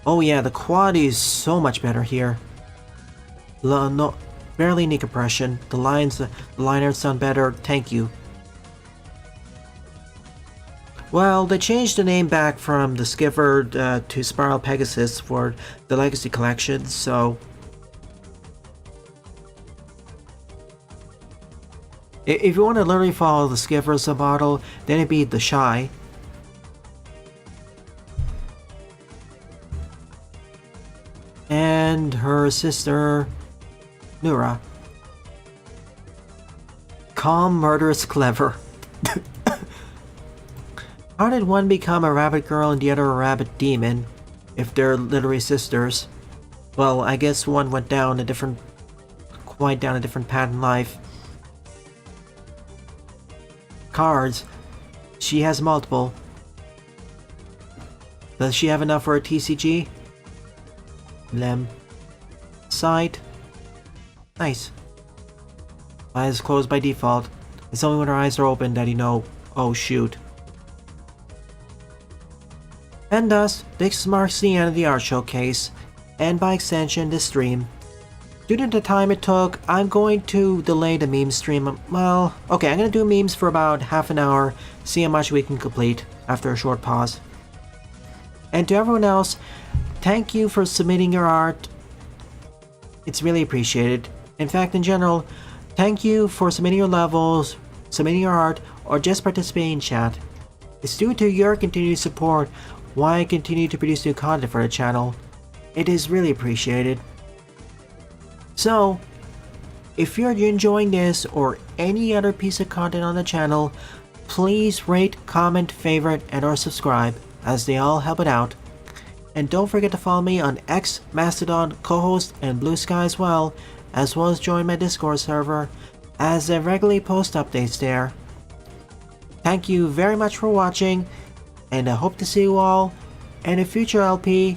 Oh yeah, the quality is so much better here. No, barely any compression. The line arts sound better. Thank you. Well, they changed the name back from the Skipper to Spiral Pegasus for the Legacy Collection, so if you want to literally follow the Skipper submodel, then it'd be the Shy. And her sister, Nura. Calm, murderous, clever. How did one become a rabbit girl and the other a rabbit demon, if they're literally sisters? Well, I guess one went quite down a different path in life. Cards. She has multiple. Does she have enough for a TCG? Lem. Sight. Nice. Eyes closed by default. It's only when her eyes are open that you know, oh shoot. And thus, this marks the end of the art showcase, and by extension this stream. Due to the time it took, I'm going to delay the meme stream. Well, okay, I'm gonna do memes for about half an hour, see how much we can complete after a short pause. And to everyone else, thank you for submitting your art. It's really appreciated. In fact, in general, thank you for submitting your levels, submitting your art, or just participating in chat. It's due to your continued support why I continue to produce new content for the channel. It is really appreciated. So, if you're enjoying this or any other piece of content on the channel, please rate, comment, favorite, and or subscribe, as they all help it out. And don't forget to follow me on X, Mastodon, Co-host, and Blue Sky as well as join my Discord server, as I regularly post updates there. Thank you very much for watching, and I hope to see you all in a future LP